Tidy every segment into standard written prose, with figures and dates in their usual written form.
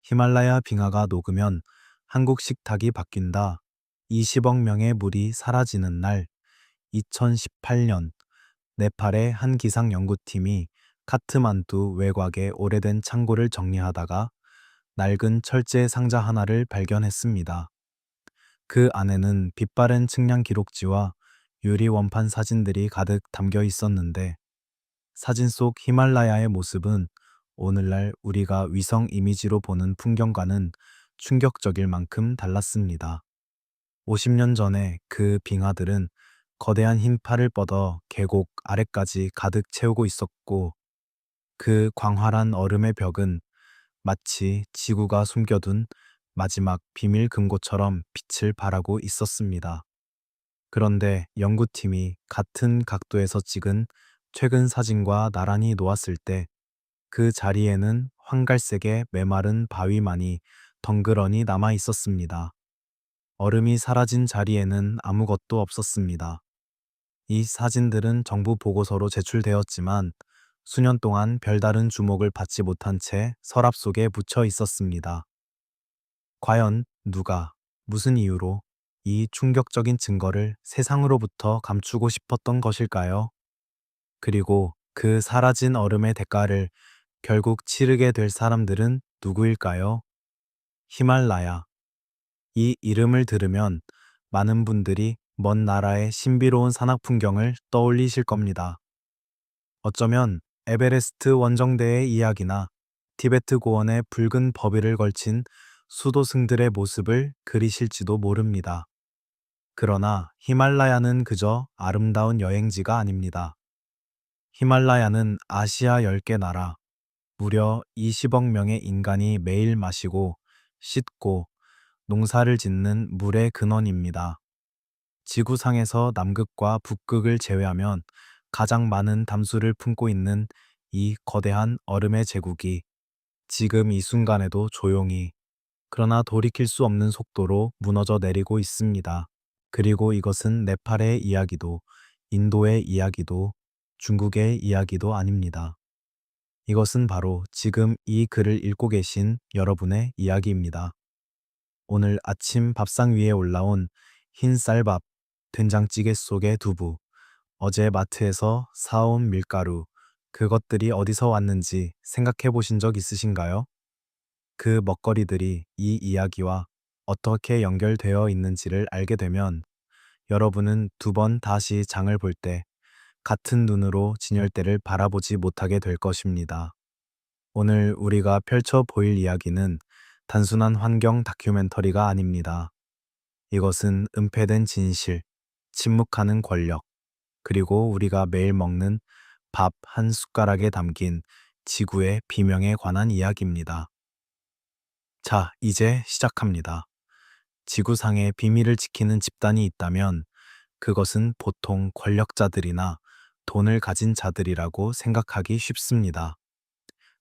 히말라야 빙하가 녹으면 한국 식탁이 바뀐다. 20억 명의 물이 사라지는 날, 2018년 네팔의 한 기상 연구팀이 카트만두 외곽의 오래된 창고를 정리하다가 낡은 철제 상자 하나를 발견했습니다. 그 안에는 빛바랜 측량 기록지와 유리 원판 사진들이 가득 담겨 있었는데, 사진 속 히말라야의 모습은 오늘날 우리가 위성 이미지로 보는 풍경과는 충격적일 만큼 달랐습니다. 50년 전에 그 빙하들은 거대한 흰 팔을 뻗어 계곡 아래까지 가득 채우고 있었고, 그 광활한 얼음의 벽은 마치 지구가 숨겨둔 마지막 비밀 금고처럼 빛을 발하고 있었습니다. 그런데 연구팀이 같은 각도에서 찍은 최근 사진과 나란히 놓았을 때 그 자리에는 황갈색의 메마른 바위만이 덩그러니 남아 있었습니다. 얼음이 사라진 자리에는 아무것도 없었습니다. 이 사진들은 정부 보고서로 제출되었지만 수년 동안 별다른 주목을 받지 못한 채 서랍 속에 묻혀 있었습니다. 과연 누가, 무슨 이유로 이 충격적인 증거를 세상으로부터 감추고 싶었던 것일까요? 그리고 그 사라진 얼음의 대가를 결국 치르게 될 사람들은 누구일까요? 히말라야. 이 이름을 들으면 많은 분들이 먼 나라의 신비로운 산악 풍경을 떠올리실 겁니다. 어쩌면 에베레스트 원정대의 이야기나 티베트 고원의 붉은 버비를 걸친 수도승들의 모습을 그리실지도 모릅니다. 그러나 히말라야는 그저 아름다운 여행지가 아닙니다. 히말라야는 아시아 10개 나라, 무려 20억 명의 인간이 매일 마시고 씻고 농사를 짓는 물의 근원입니다. 지구상에서 남극과 북극을 제외하면 가장 많은 담수를 품고 있는 이 거대한 얼음의 제국이 지금 이 순간에도 조용히, 그러나 돌이킬 수 없는 속도로 무너져 내리고 있습니다. 그리고 이것은 네팔의 이야기도, 인도의 이야기도, 중국의 이야기도 아닙니다. 이것은 바로 지금 이 글을 읽고 계신 여러분의 이야기입니다. 오늘 아침 밥상 위에 올라온 흰 쌀밥, 된장찌개 속의 두부, 어제 마트에서 사온 밀가루, 그것들이 어디서 왔는지 생각해 보신 적 있으신가요? 그 먹거리들이 이 이야기와 어떻게 연결되어 있는지를 알게 되면 여러분은 두 번 다시 장을 볼 때 같은 눈으로 진열대를 바라보지 못하게 될 것입니다. 오늘 우리가 펼쳐 보일 이야기는 단순한 환경 다큐멘터리가 아닙니다. 이것은 은폐된 진실, 침묵하는 권력, 그리고 우리가 매일 먹는 밥 한 숟가락에 담긴 지구의 비명에 관한 이야기입니다. 자, 이제 시작합니다. 지구상의 비밀을 지키는 집단이 있다면 그것은 보통 권력자들이나 돈을 가진 자들이라고 생각하기 쉽습니다.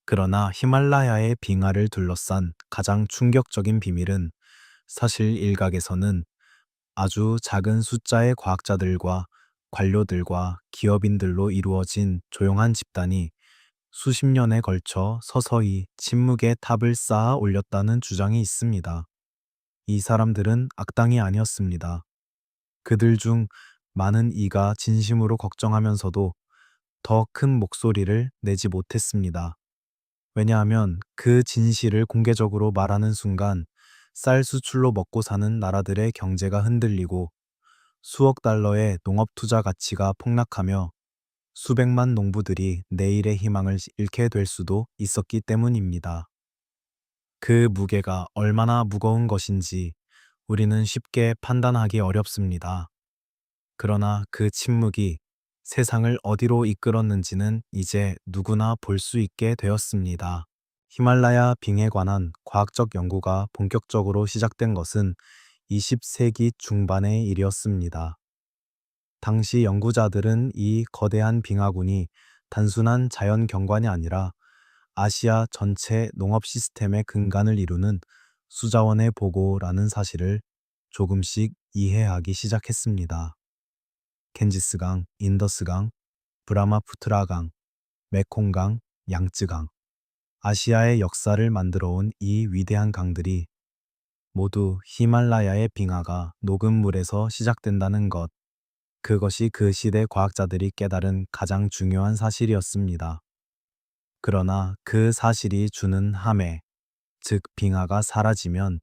그러나 히말라야의 빙하를 둘러싼 가장 충격적인 비밀은 사실 일각에서는 아주 작은 숫자의 과학자들과 관료들과 기업인들로 이루어진 조용한 집단이 수십 년에 걸쳐 서서히 침묵의 탑을 쌓아 올렸다는 주장이 있습니다. 이 사람들은 악당이 아니었습니다. 그들 중 많은 이가 진심으로 걱정하면서도 더 큰 목소리를 내지 못했습니다. 왜냐하면 그 진실을 공개적으로 말하는 순간 쌀 수출로 먹고 사는 나라들의 경제가 흔들리고 수억 달러의 농업 투자 가치가 폭락하며 수백만 농부들이 내일의 희망을 잃게 될 수도 있었기 때문입니다. 그 무게가 얼마나 무거운 것인지 우리는 쉽게 판단하기 어렵습니다. 그러나 그 침묵이 세상을 어디로 이끌었는지는 이제 누구나 볼 수 있게 되었습니다. 히말라야 빙에 관한 과학적 연구가 본격적으로 시작된 것은 20세기 중반의 일이었습니다. 당시 연구자들은 이 거대한 빙하군이 단순한 자연 경관이 아니라 아시아 전체 농업 시스템의 근간을 이루는 수자원의 보고라는 사실을 조금씩 이해하기 시작했습니다. 겐지스강, 인더스강, 브라마푸트라강, 메콩강, 양쯔강. 아시아의 역사를 만들어 온 이 위대한 강들이 모두 히말라야의 빙하가 녹은 물에서 시작된다는 것. 그것이 그 시대 과학자들이 깨달은 가장 중요한 사실이었습니다. 그러나 그 사실이 주는 함해, 즉 빙하가 사라지면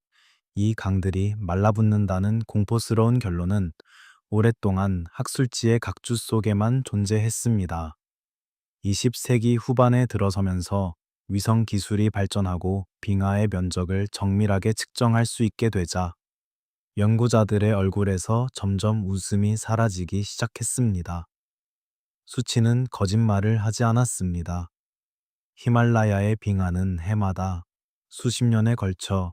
이 강들이 말라붙는다는 공포스러운 결론은 오랫동안 학술지의 각주 속에만 존재했습니다. 20세기 후반에 들어서면서 위성 기술이 발전하고 빙하의 면적을 정밀하게 측정할 수 있게 되자 연구자들의 얼굴에서 점점 웃음이 사라지기 시작했습니다. 수치는 거짓말을 하지 않았습니다. 히말라야의 빙하는 해마다 수십 년에 걸쳐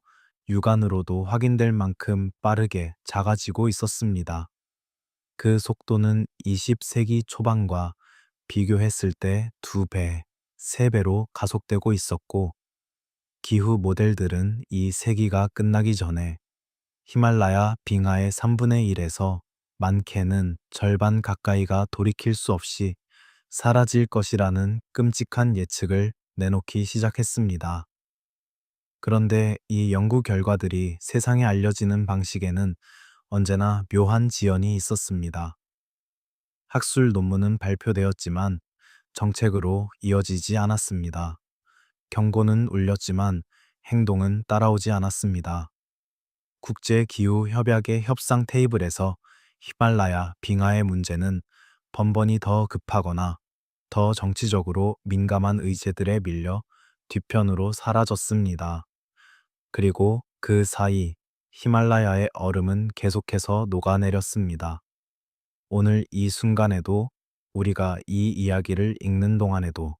육안으로도 확인될 만큼 빠르게 작아지고 있었습니다. 그 속도는 20세기 초반과 비교했을 때 2배, 3배로 가속되고 있었고, 기후 모델들은 이 세기가 끝나기 전에 히말라야 빙하의 3분의 1에서 많게는 절반 가까이가 돌이킬 수 없이 사라질 것이라는 끔찍한 예측을 내놓기 시작했습니다. 그런데 이 연구 결과들이 세상에 알려지는 방식에는 언제나 묘한 지연이 있었습니다. 학술 논문은 발표되었지만 정책으로 이어지지 않았습니다. 경고는 울렸지만 행동은 따라오지 않았습니다. 국제기후협약의 협상 테이블에서 히말라야 빙하의 문제는 번번이 더 급하거나 더 정치적으로 민감한 의제들에 밀려 뒤편으로 사라졌습니다. 그리고 그 사이 히말라야의 얼음은 계속해서 녹아내렸습니다. 오늘 이 순간에도, 우리가 이 이야기를 읽는 동안에도.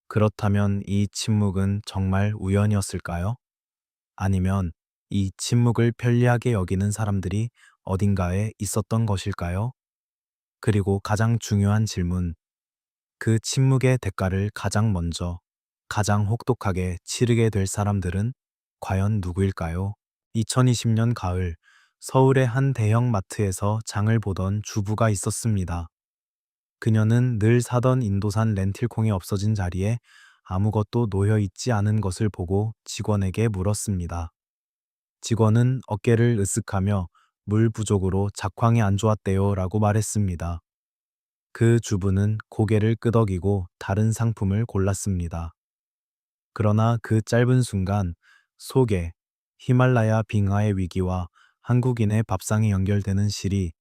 그렇다면 이 침묵은 정말 우연이었을까요? 아니면 이 침묵을 편리하게 여기는 사람들이 어딘가에 있었던 것일까요? 그리고 가장 중요한 질문, 그 침묵의 대가를 가장 먼저, 가장 혹독하게 치르게 될 사람들은 과연 누구일까요? 2020년 가을, 서울의 한 대형 마트에서 장을 보던 주부가 있었습니다. 그녀는 늘 사던 인도산 렌틸콩이 없어진 자리에 아무것도 놓여 있지 않은 것을 보고 직원에게 물었습니다. 직원은 어깨를 으쓱하며 물 부족으로 작황이 안 좋았대요 라고 말했습니다. 그 주부는 고개를 끄덕이고 다른 상품을 골랐습니다. 그러나 그 짧은 순간 속에 히말라야 빙하의 위기와 한국인의 밥상이 연결되는 실이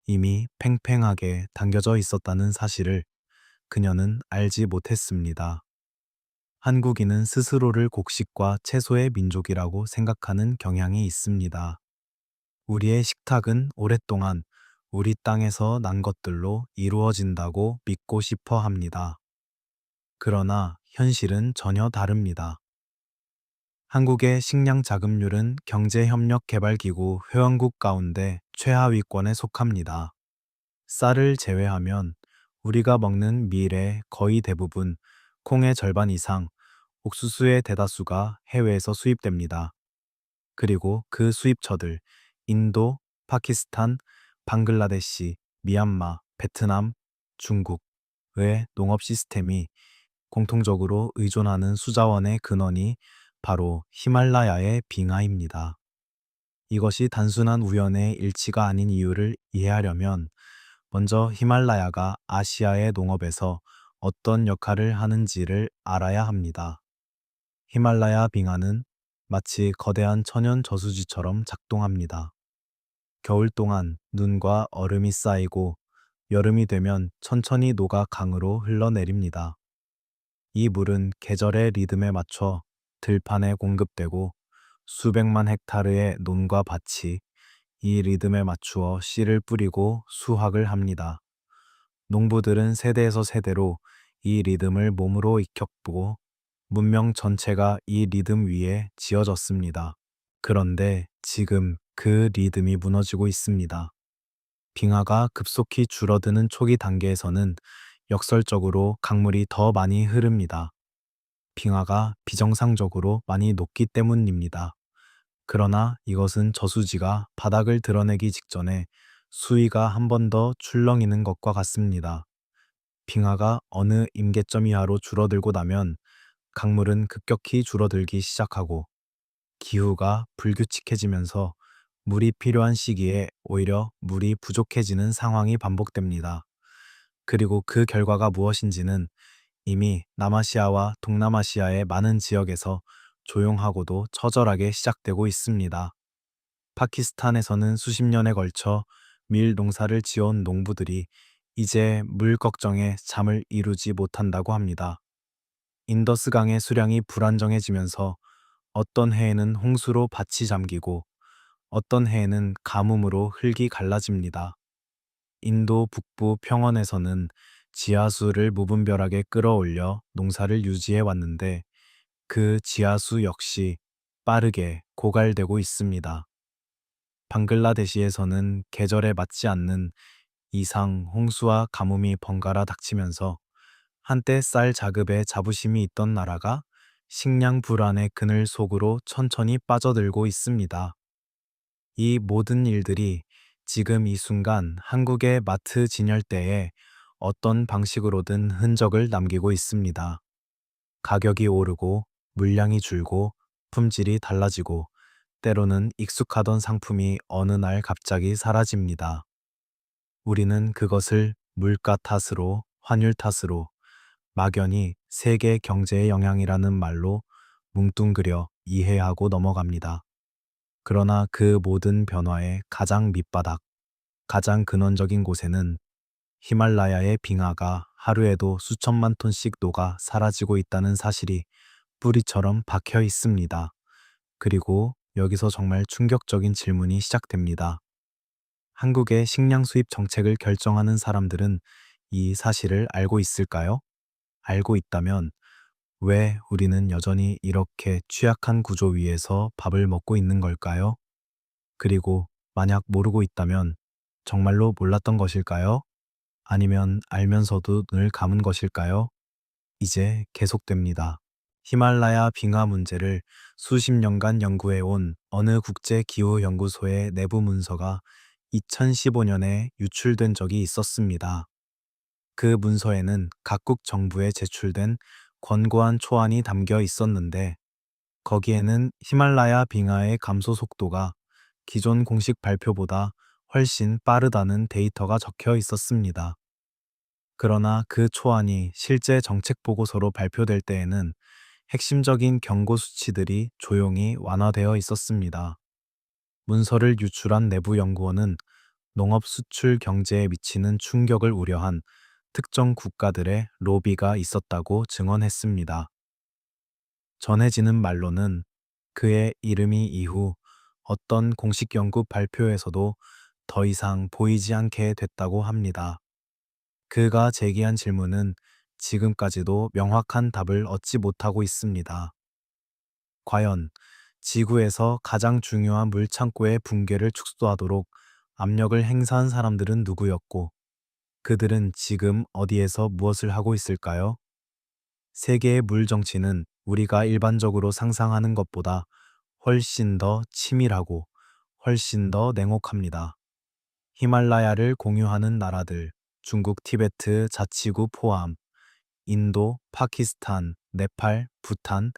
이미 팽팽하게 담겨져 있었다는 사실을 그녀는 알지 못했습니다. 한국인은 스스로를 곡식과 채소의 민족이라고 생각하는 경향이 있습니다. 우리의 식탁은 오랫동안 우리 땅에서 난 것들로 이루어진다고 믿고 싶어 합니다. 그러나 현실은 전혀 다릅니다. 한국의 식량 자급률은 경제협력개발기구 회원국 가운데 최하위권에 속합니다. 쌀을 제외하면 우리가 먹는 밀의 거의 대부분, 콩의 절반 이상, 옥수수의 대다수가 해외에서 수입됩니다. 그리고 그 수입처들, 인도, 파키스탄, 방글라데시, 미얀마, 베트남, 중국의 농업 시스템이 공통적으로 의존하는 수자원의 근원이 바로 히말라야의 빙하입니다. 이것이 단순한 우연의 일치가 아닌 이유를 이해하려면 먼저 히말라야가 아시아의 농업에서 어떤 역할을 하는지를 알아야 합니다. 히말라야 빙하는 마치 거대한 천연 저수지처럼 작동합니다. 겨울 동안 눈과 얼음이 쌓이고 여름이 되면 천천히 녹아 강으로 흘러내립니다. 이 물은 계절의 리듬에 맞춰 들판에 공급되고 수백만 헥타르의 논과 밭이 이 리듬에 맞추어 씨를 뿌리고 수확을 합니다. 농부들은 세대에서 세대로 이 리듬을 몸으로 익혔고 문명 전체가 이 리듬 위에 지어졌습니다. 그런데 지금 그 리듬이 무너지고 있습니다. 빙하가 급속히 줄어드는 초기 단계에서는 역설적으로 강물이 더 많이 흐릅니다. 빙하가 비정상적으로 많이 녹기 때문입니다. 그러나 이것은 저수지가 바닥을 드러내기 직전에 수위가 한 번 더 출렁이는 것과 같습니다. 빙하가 어느 임계점 이하로 줄어들고 나면 강물은 급격히 줄어들기 시작하고 기후가 불규칙해지면서 물이 필요한 시기에 오히려 물이 부족해지는 상황이 반복됩니다. 그리고 그 결과가 무엇인지는 이미 남아시아와 동남아시아의 많은 지역에서 조용하고도 처절하게 시작되고 있습니다. 파키스탄에서는 수십 년에 걸쳐 밀 농사를 지어온 농부들이 이제 물 걱정에 잠을 이루지 못한다고 합니다. 인더스강의 수량이 불안정해지면서 어떤 해에는 홍수로 밭이 잠기고 어떤 해에는 가뭄으로 흙이 갈라집니다. 인도 북부 평원에서는 지하수를 무분별하게 끌어올려 농사를 유지해 왔는데 그 지하수 역시 빠르게 고갈되고 있습니다. 방글라데시에서는 계절에 맞지 않는 이상 홍수와 가뭄이 번갈아 닥치면서 한때 쌀 자급에 자부심이 있던 나라가 식량 불안의 그늘 속으로 천천히 빠져들고 있습니다. 이 모든 일들이 지금 이 순간 한국의 마트 진열대에 어떤 방식으로든 흔적을 남기고 있습니다. 가격이 오르고 물량이 줄고 품질이 달라지고 때로는 익숙하던 상품이 어느 날 갑자기 사라집니다. 우리는 그것을 물가 탓으로, 환율 탓으로, 막연히 세계 경제의 영향이라는 말로 뭉뚱그려 이해하고 넘어갑니다. 그러나 그 모든 변화의 가장 밑바닥, 가장 근원적인 곳에는 히말라야의 빙하가 하루에도 수천만 톤씩 녹아 사라지고 있다는 사실이 뿌리처럼 박혀 있습니다. 그리고 여기서 정말 충격적인 질문이 시작됩니다. 한국의 식량 수입 정책을 결정하는 사람들은 이 사실을 알고 있을까요? 알고 있다면 왜 우리는 여전히 이렇게 취약한 구조 위에서 밥을 먹고 있는 걸까요? 그리고 만약 모르고 있다면 정말로 몰랐던 것일까요? 아니면 알면서도 눈을 감은 것일까요? 이제 계속됩니다. 히말라야 빙하 문제를 수십 년간 연구해온 어느 국제기후연구소의 내부 문서가 2015년에 유출된 적이 있었습니다. 그 문서에는 각국 정부에 제출된 권고안 초안이 담겨 있었는데 거기에는 히말라야 빙하의 감소 속도가 기존 공식 발표보다 훨씬 빠르다는 데이터가 적혀 있었습니다. 그러나 그 초안이 실제 정책 보고서로 발표될 때에는 핵심적인 경고 수치들이 조용히 완화되어 있었습니다. 문서를 유출한 내부 연구원은 농업 수출 경제에 미치는 충격을 우려한 특정 국가들의 로비가 있었다고 증언했습니다. 전해지는 말로는 그의 이름이 이후 어떤 공식 연구 발표에서도 더 이상 보이지 않게 됐다고 합니다. 그가 제기한 질문은 지금까지도 명확한 답을 얻지 못하고 있습니다. 과연 지구에서 가장 중요한 물창고의 붕괴를 축소하도록 압력을 행사한 사람들은 누구였고, 그들은 지금 어디에서 무엇을 하고 있을까요? 세계의 물 정치는 우리가 일반적으로 상상하는 것보다 훨씬 더 치밀하고 훨씬 더 냉혹합니다. 히말라야를 공유하는 나라들, 중국 티베트 자치구 포함, 인도, 파키스탄, 네팔, 부탄,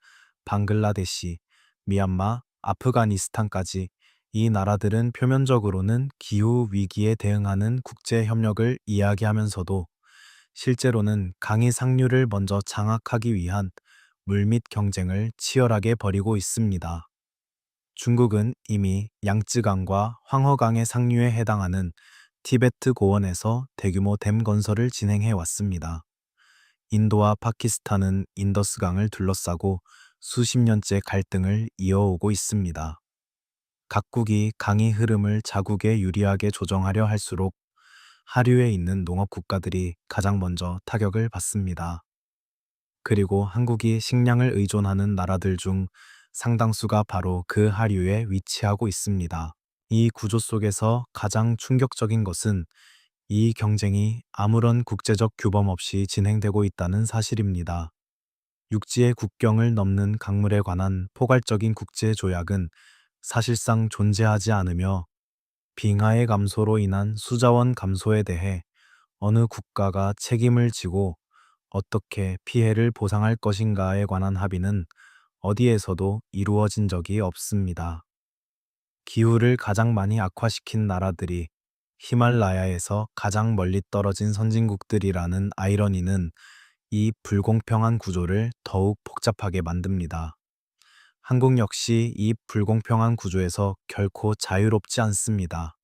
방글라데시, 미얀마, 아프가니스탄까지 이 나라들은 표면적으로는 기후 위기에 대응하는 국제 협력을 이야기하면서도 실제로는 강의 상류를 먼저 장악하기 위한 물밑 경쟁을 치열하게 벌이고 있습니다. 중국은 이미 양쯔강과 황허강의 상류에 해당하는 티베트 고원에서 대규모 댐 건설을 진행해 왔습니다. 인도와 파키스탄은 인더스강을 둘러싸고 수십 년째 갈등을 이어오고 있습니다. 각국이 강의 흐름을 자국에 유리하게 조정하려 할수록 하류에 있는 농업 국가들이 가장 먼저 타격을 받습니다. 그리고 한국이 식량을 의존하는 나라들 중 상당수가 바로 그 하류에 위치하고 있습니다. 이 구조 속에서 가장 충격적인 것은 이 경쟁이 아무런 국제적 규범 없이 진행되고 있다는 사실입니다. 육지의 국경을 넘는 강물에 관한 포괄적인 국제 조약은 사실상 존재하지 않으며 빙하의 감소로 인한 수자원 감소에 대해 어느 국가가 책임을 지고 어떻게 피해를 보상할 것인가에 관한 합의는 어디에서도 이루어진 적이 없습니다. 기후를 가장 많이 악화시킨 나라들이 히말라야에서 가장 멀리 떨어진 선진국들이라는 아이러니는 이 불공평한 구조를 더욱 복잡하게 만듭니다. 한국 역시 이 불공평한 구조에서 결코 자유롭지 않습니다.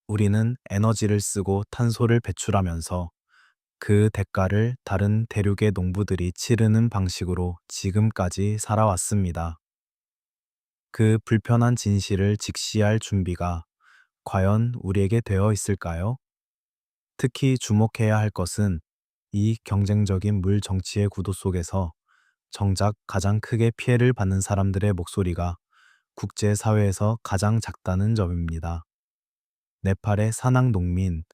우리는 에너지를 쓰고 탄소를 배출하면서 그 대가를 다른 대륙의 농부들이 치르는 방식으로 지금까지 살아왔습니다. 그 불편한 진실을 직시할 준비가 과연 우리에게 되어 있을까요? 특히 주목해야 할 것은 이 경쟁적인 물 정치의 구도 속에서 정작 가장 크게 피해를 받는 사람들의 목소리가 국제사회에서 가장 작다는 점입니다. 네팔의 사낭 농민,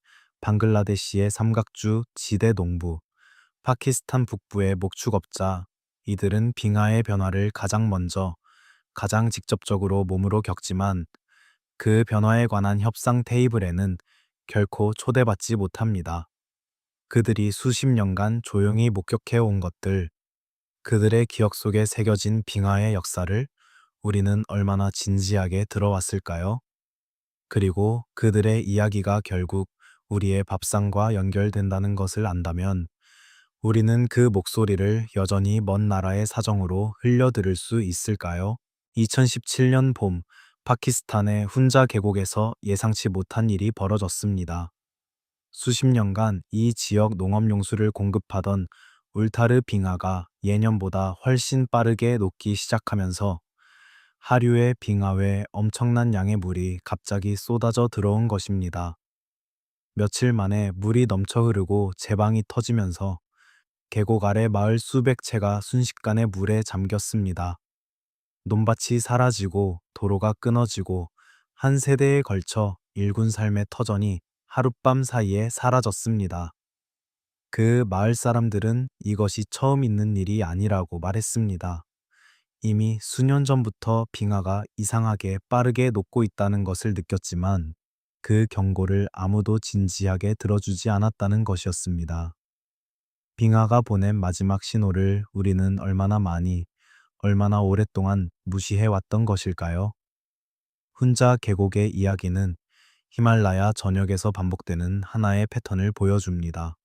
방글라데시의 삼각주 지대 농부, 파키스탄 북부의 목축업자, 이들은 빙하의 변화를 가장 먼저, 가장 직접적으로 몸으로 겪지만 그 변화에 관한 협상 테이블에는 결코 초대받지 못합니다. 그들이 수십 년간 조용히 목격해 온 것들, 그들의 기억 속에 새겨진 빙하의 역사를 우리는 얼마나 진지하게 들어왔을까요? 그리고 그들의 이야기가 결국 우리의 밥상과 연결된다는 것을 안다면 우리는 그 목소리를 여전히 먼 나라의 사정으로 흘려들을 수 있을까요? 2017년 봄, 파키스탄의 훈자 계곡에서 예상치 못한 일이 벌어졌습니다. 수십 년간 이 지역 농업용수를 공급하던 울타르 빙하가 예년보다 훨씬 빠르게 녹기 시작하면서 하류의 빙하에 엄청난 양의 물이 갑자기 쏟아져 들어온 것입니다. 며칠 만에 물이 넘쳐 흐르고 제방이 터지면서 계곡 아래 마을 수백 채가 순식간에 물에 잠겼습니다. 논밭이 사라지고 도로가 끊어지고 한 세대에 걸쳐 일군 삶의 터전이 하룻밤 사이에 사라졌습니다. 그 마을 사람들은 이것이 처음 있는 일이 아니라고 말했습니다. 이미 수년 전부터 빙하가 이상하게 빠르게 녹고 있다는 것을 느꼈지만 그 경고를 아무도 진지하게 들어주지 않았다는 것이었습니다. 빙하가 보낸 마지막 신호를 우리는 얼마나 많이, 얼마나 오랫동안 무시해 왔던 것일까요? 훈자 계곡의 이야기는 히말라야 전역에서 반복되는 하나의 패턴을 보여줍니다.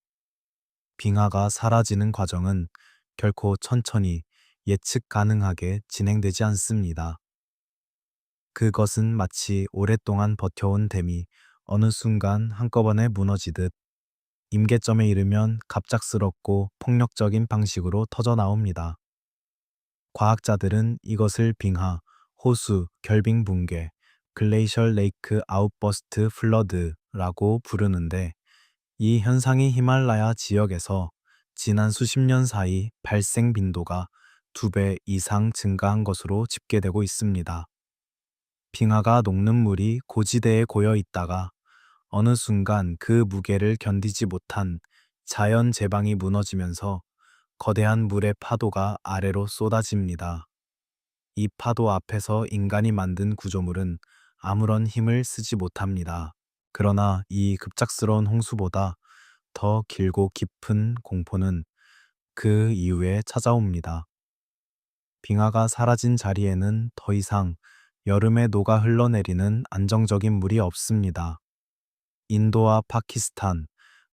빙하가 사라지는 과정은 결코 천천히 예측 가능하게 진행되지 않습니다. 그것은 마치 오랫동안 버텨온 댐이 어느 순간 한꺼번에 무너지듯 임계점에 이르면 갑작스럽고 폭력적인 방식으로 터져 나옵니다. 과학자들은 이것을 빙하, 호수, 결빙 붕괴, 글레이셜 레이크 아웃버스트 플러드라고 부르는데 이 현상이 히말라야 지역에서 지난 수십 년 사이 발생 빈도가 2배 이상 증가한 것으로 집계되고 있습니다. 빙하가 녹는 물이 고지대에 고여 있다가 어느 순간 그 무게를 견디지 못한 자연 제방이 무너지면서 거대한 물의 파도가 아래로 쏟아집니다. 이 파도 앞에서 인간이 만든 구조물은 아무런 힘을 쓰지 못합니다. 그러나 이 급작스러운 홍수보다 더 길고 깊은 공포는 그 이후에 찾아옵니다. 빙하가 사라진 자리에는 더 이상 여름에 녹아 흘러내리는 안정적인 물이 없습니다. 인도와 파키스탄,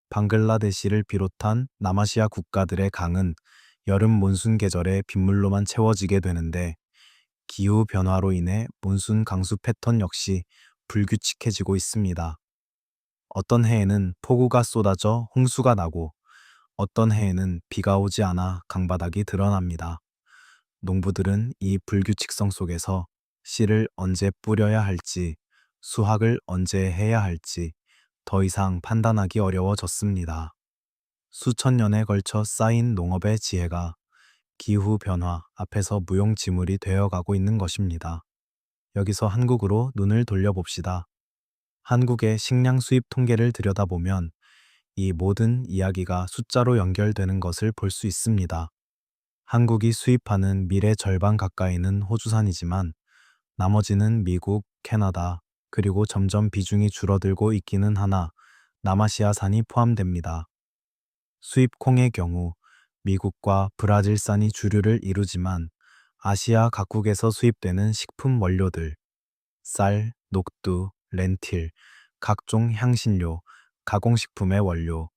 방글라데시를 비롯한 남아시아 국가들의 강은 여름 몬순 계절에 빗물로만 채워지게 되는데 기후 변화로 인해 몬순 강수 패턴 역시 불규칙해지고 있습니다. 어떤 해에는 폭우가 쏟아져 홍수가 나고 어떤 해에는 비가 오지 않아 강바닥이 드러납니다. 농부들은 이 불규칙성 속에서 씨를 언제 뿌려야 할지, 수확을 언제 해야 할지 더 이상 판단하기 어려워졌습니다. 수천 년에 걸쳐 쌓인 농업의 지혜가 기후 변화 앞에서 무용지물이 되어가고 있는 것입니다. 여기서 한국으로 눈을 돌려봅시다. 한국의 식량 수입 통계를 들여다보면 이 모든 이야기가 숫자로 연결되는 것을 볼 수 있습니다. 한국이 수입하는 밀의 절반 가까이는 호주산이지만 나머지는 미국, 캐나다, 그리고 점점 비중이 줄어들고 있기는 하나 남아시아산이 포함됩니다. 수입 콩의 경우 미국과 브라질산이 주류를 이루지만 아시아 각국에서 수입되는 식품 원료들, 쌀, 녹두, 렌틸, 각종 향신료, 가공식품의 원료,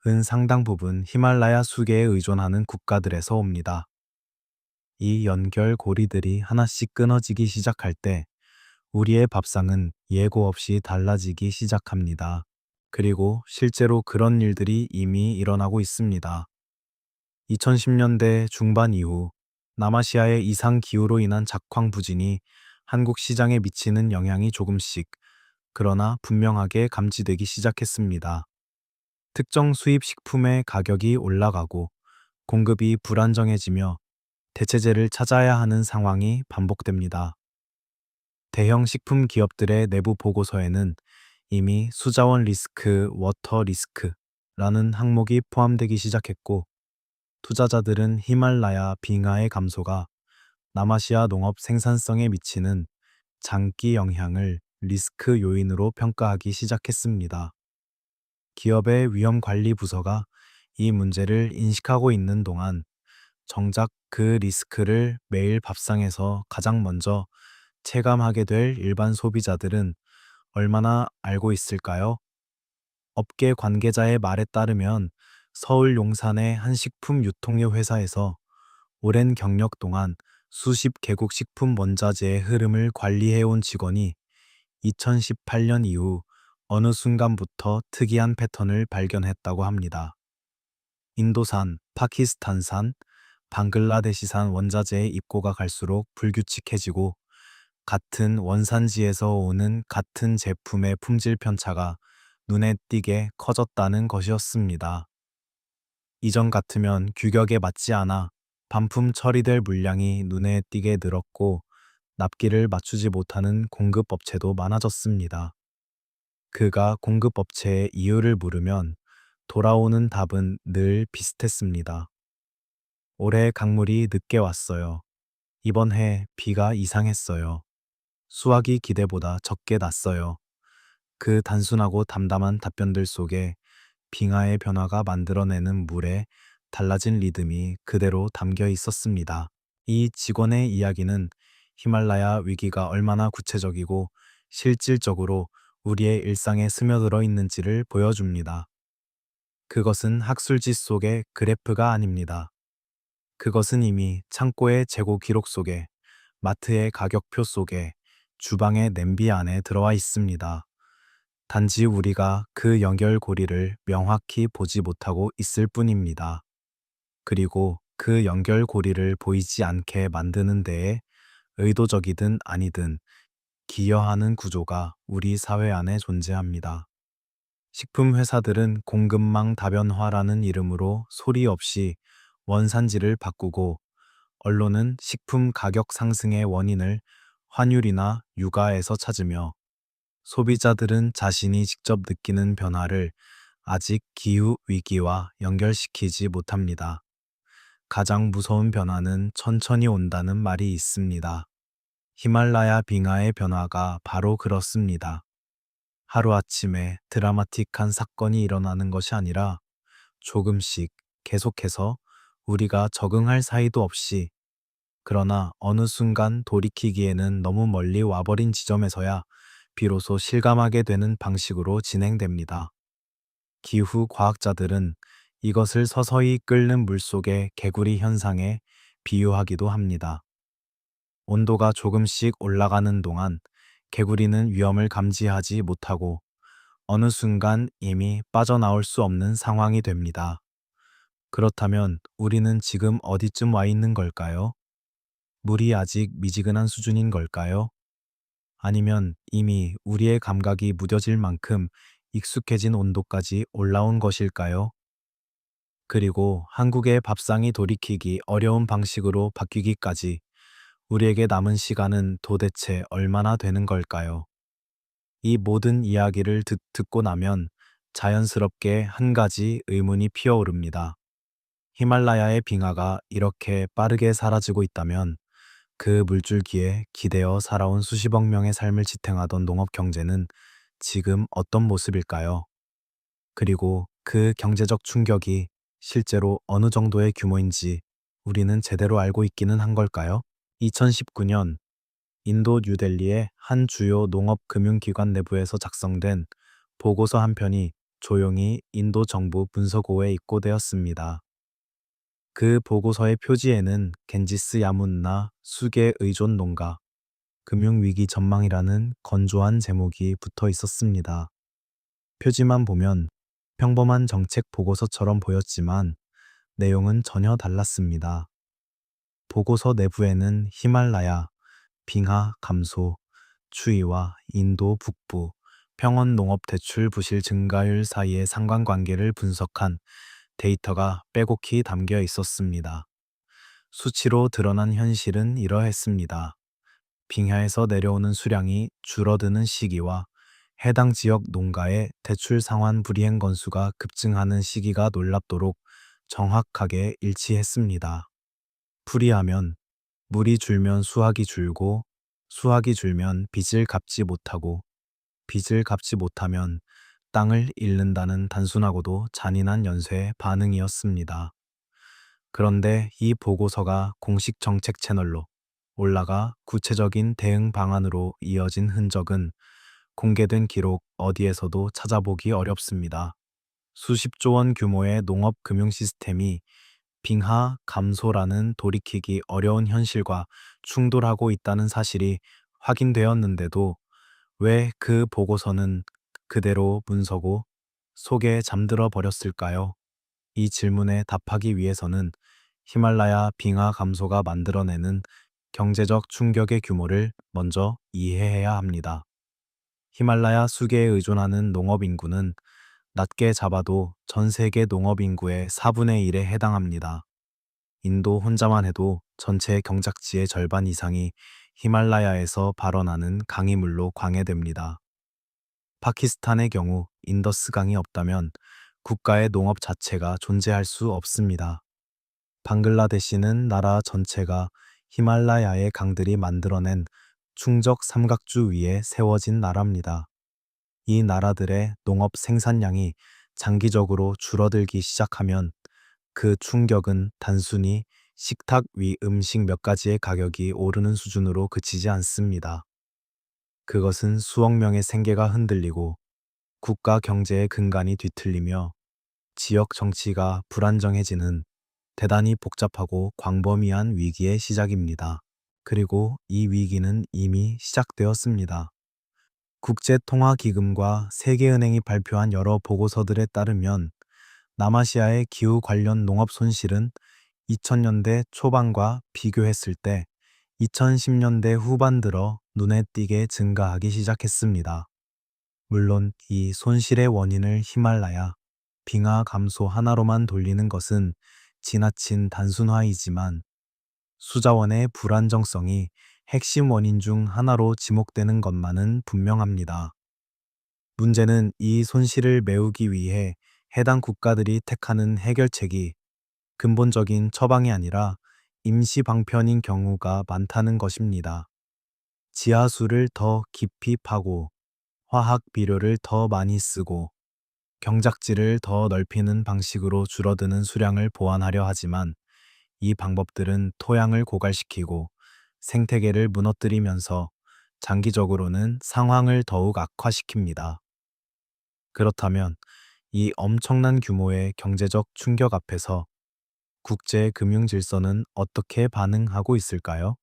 은 상당 부분 히말라야 수계에 의존하는 국가들에서 옵니다. 이 연결 고리들이 하나씩 끊어지기 시작할 때 우리의 밥상은 예고 없이 달라지기 시작합니다. 그리고 실제로 그런 일들이 이미 일어나고 있습니다. 2010년대 중반 이후 남아시아의 이상 기후로 인한 작황 부진이 한국 시장에 미치는 영향이 조금씩, 그러나 분명하게 감지되기 시작했습니다. 특정 수입 식품의 가격이 올라가고 공급이 불안정해지며 대체제를 찾아야 하는 상황이 반복됩니다. 대형 식품 기업들의 내부 보고서에는 이미 수자원 리스크, 워터 리스크라는 항목이 포함되기 시작했고, 투자자들은 히말라야 빙하의 감소가 남아시아 농업 생산성에 미치는 장기 영향을 리스크 요인으로 평가하기 시작했습니다. 기업의 위험 관리 부서가 이 문제를 인식하고 있는 동안 정작 그 리스크를 매일 밥상에서 가장 먼저 체감하게 될 일반 소비자들은 얼마나 알고 있을까요? 업계 관계자의 말에 따르면 서울 용산의 한 식품 유통료 회사에서 오랜 경력 동안 수십 개국 식품 원자재의 흐름을 관리해온 직원이 2018년 이후 어느 순간부터 특이한 패턴을 발견했다고 합니다. 인도산, 파키스탄산, 방글라데시산 원자재의 입고가 갈수록 불규칙해지고 같은 원산지에서 오는 같은 제품의 품질 편차가 눈에 띄게 커졌다는 것이었습니다. 이전 같으면 규격에 맞지 않아 반품 처리될 물량이 눈에 띄게 늘었고 납기를 맞추지 못하는 공급업체도 많아졌습니다. 그가 공급업체의 이유를 물으면 돌아오는 답은 늘 비슷했습니다. 올해 강물이 늦게 왔어요. 이번 해 비가 이상했어요. 수확이 기대보다 적게 났어요. 그 단순하고 담담한 답변들 속에 빙하의 변화가 만들어내는 물의 달라진 리듬이 그대로 담겨 있었습니다. 이 직원의 이야기는 히말라야 위기가 얼마나 구체적이고 실질적으로 우리의 일상에 스며들어 있는지를 보여줍니다. 그것은 학술지 속의 그래프가 아닙니다. 그것은 이미 창고의 재고 기록 속에, 마트의 가격표 속에, 주방의 냄비 안에 들어와 있습니다. 단지 우리가 그 연결고리를 명확히 보지 못하고 있을 뿐입니다. 그리고 그 연결고리를 보이지 않게 만드는 데에 의도적이든 아니든 기여하는 구조가 우리 사회 안에 존재합니다. 식품 회사들은 공급망 다변화라는 이름으로 소리 없이 원산지를 바꾸고, 언론은 식품 가격 상승의 원인을 환율이나 유가에서 찾으며, 소비자들은 자신이 직접 느끼는 변화를 아직 기후 위기와 연결시키지 못합니다. 가장 무서운 변화는 천천히 온다는 말이 있습니다. 히말라야 빙하의 변화가 바로 그렇습니다. 하루아침에 드라마틱한 사건이 일어나는 것이 아니라 조금씩 계속해서 우리가 적응할 사이도 없이, 그러나 어느 순간 돌이키기에는 너무 멀리 와버린 지점에서야 비로소 실감하게 되는 방식으로 진행됩니다. 기후 과학자들은 이것을 서서히 끓는 물속의 개구리 현상에 비유하기도 합니다. 온도가 조금씩 올라가는 동안 개구리는 위험을 감지하지 못하고 어느 순간 이미 빠져나올 수 없는 상황이 됩니다. 그렇다면 우리는 지금 어디쯤 와 있는 걸까요? 물이 아직 미지근한 수준인 걸까요? 아니면 이미 우리의 감각이 무뎌질 만큼 익숙해진 온도까지 올라온 것일까요? 그리고 한국의 밥상이 돌이키기 어려운 방식으로 바뀌기까지 우리에게 남은 시간은 도대체 얼마나 되는 걸까요? 이 모든 이야기를 듣고 나면 자연스럽게 한 가지 의문이 피어오릅니다. 히말라야의 빙하가 이렇게 빠르게 사라지고 있다면 그 물줄기에 기대어 살아온 수십억 명의 삶을 지탱하던 농업 경제는 지금 어떤 모습일까요? 그리고 그 경제적 충격이 실제로 어느 정도의 규모인지 우리는 제대로 알고 있기는 한 걸까요? 2019년 인도 뉴델리의 한 주요 농업금융기관 내부에서 작성된 보고서 한 편이 조용히 인도 정부 문서고에 입고되었습니다. 그 보고서의 표지에는 겐지스 야문나 수계 의존 농가, 금융위기 전망이라는 건조한 제목이 붙어 있었습니다. 표지만 보면 평범한 정책 보고서처럼 보였지만 내용은 전혀 달랐습니다. 보고서 내부에는 히말라야, 빙하 감소, 추위와 인도 북부, 평원 농업 대출 부실 증가율 사이의 상관관계를 분석한 데이터가 빼곡히 담겨 있었습니다. 수치로 드러난 현실은 이러했습니다. 빙하에서 내려오는 수량이 줄어드는 시기와 해당 지역 농가의 대출 상환 불이행 건수가 급증하는 시기가 놀랍도록 정확하게 일치했습니다. 풀이하면 물이 줄면 수확이 줄고 수확이 줄면 빚을 갚지 못하고 빚을 갚지 못하면 땅을 잃는다는 단순하고도 잔인한 연쇄의 반응이었습니다. 그런데 이 보고서가 공식 정책 채널로 올라가 구체적인 대응 방안으로 이어진 흔적은 공개된 기록 어디에서도 찾아보기 어렵습니다. 수십조 원 규모의 농업 금융 시스템이 빙하 감소라는 돌이키기 어려운 현실과 충돌하고 있다는 사실이 확인되었는데도 왜 그 보고서는 그대로 문서고 속에 잠들어 버렸을까요? 이 질문에 답하기 위해서는 히말라야 빙하 감소가 만들어내는 경제적 충격의 규모를 먼저 이해해야 합니다. 히말라야 수계에 의존하는 농업 인구는 낮게 잡아도 전 세계 농업 인구의 4분의 1에 해당합니다. 인도 혼자만 해도 전체 경작지의 절반 이상이 히말라야에서 발원하는 강이물로 광해됩니다. 파키스탄의 경우 인더스강이 없다면 국가의 농업 자체가 존재할 수 없습니다. 방글라데시는 나라 전체가 히말라야의 강들이 만들어낸 충적 삼각주 위에 세워진 나라입니다. 이 나라들의 농업 생산량이 장기적으로 줄어들기 시작하면 그 충격은 단순히 식탁 위 음식 몇 가지의 가격이 오르는 수준으로 그치지 않습니다. 그것은 수억 명의 생계가 흔들리고 국가 경제의 근간이 뒤틀리며 지역 정치가 불안정해지는 대단히 복잡하고 광범위한 위기의 시작입니다. 그리고 이 위기는 이미 시작되었습니다. 국제통화기금과 세계은행이 발표한 여러 보고서들에 따르면 남아시아의 기후 관련 농업 손실은 2000년대 초반과 비교했을 때 2010년대 후반 들어 눈에 띄게 증가하기 시작했습니다. 물론 이 손실의 원인을 히말라야, 빙하 감소 하나로만 돌리는 것은 지나친 단순화이지만 수자원의 불안정성이 핵심 원인 중 하나로 지목되는 것만은 분명합니다. 문제는 이 손실을 메우기 위해 해당 국가들이 택하는 해결책이 근본적인 처방이 아니라 임시 방편인 경우가 많다는 것입니다. 지하수를 더 깊이 파고 화학 비료를 더 많이 쓰고 경작지를 더 넓히는 방식으로 줄어드는 수량을 보완하려 하지만 이 방법들은 토양을 고갈시키고 생태계를 무너뜨리면서 장기적으로는 상황을 더욱 악화시킵니다. 그렇다면 이 엄청난 규모의 경제적 충격 앞에서 국제 금융 질서는 어떻게 반응하고 있을까요?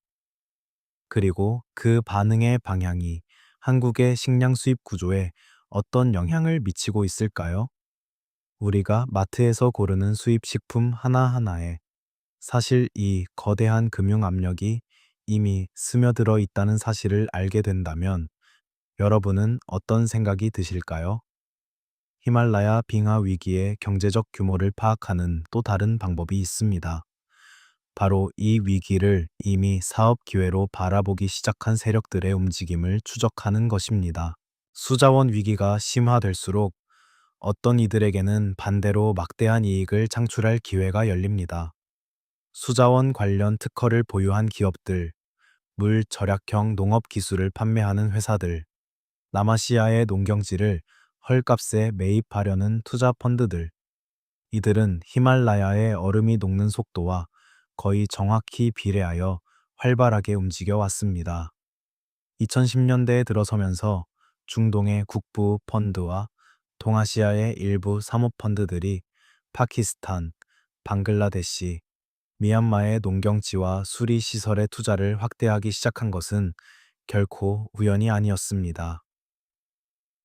그리고 그 반응의 방향이 한국의 식량 수입 구조에 어떤 영향을 미치고 있을까요? 우리가 마트에서 고르는 수입 식품 하나하나에 사실 이 거대한 금융 압력이 이미 스며들어 있다는 사실을 알게 된다면 여러분은 어떤 생각이 드실까요? 히말라야 빙하 위기의 경제적 규모를 파악하는 또 다른 방법이 있습니다. 바로 이 위기를 이미 사업 기회로 바라보기 시작한 세력들의 움직임을 추적하는 것입니다. 수자원 위기가 심화될수록 어떤 이들에게는 반대로 막대한 이익을 창출할 기회가 열립니다. 수자원 관련 특허를 보유한 기업들, 물 절약형 농업 기술을 판매하는 회사들, 남아시아의 농경지를 헐값에 매입하려는 투자 펀드들, 이들은 히말라야의 얼음이 녹는 속도와 거의 정확히 비례하여 활발하게 움직여 왔습니다. 2010년대에 들어서면서 중동의 국부 펀드와 동아시아의 일부 사모펀드들이 파키스탄, 방글라데시, 미얀마의 농경지와 수리 시설의 투자를 확대하기 시작한 것은 결코 우연이 아니었습니다.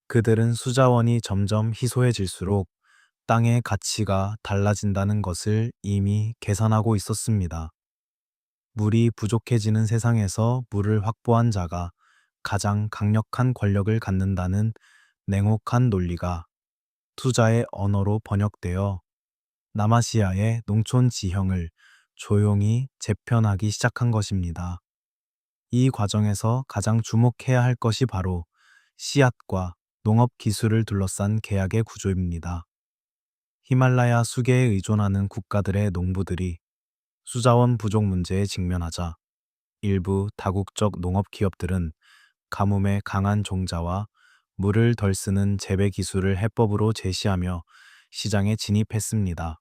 그들은 수자원이 점점 희소해질수록 땅의 가치가 달라진다는 것을 이미 계산하고 있었습니다. 물이 부족해지는 세상에서 물을 확보한 자가 가장 강력한 권력을 갖는다는 냉혹한 논리가 투자의 언어로 번역되어 남아시아의 농촌 지형을 조용히 재편하기 시작한 것입니다. 이 과정에서 가장 주목해야 할 것이 바로 씨앗과 농업 기술을 둘러싼 계약의 구조입니다. 히말라야 수계에 의존하는 국가들의 농부들이 수자원 부족 문제에 직면하자 일부 다국적 농업 기업들은 가뭄에 강한 종자와 물을 덜 쓰는 재배 기술을 해법으로 제시하며 시장에 진입했습니다.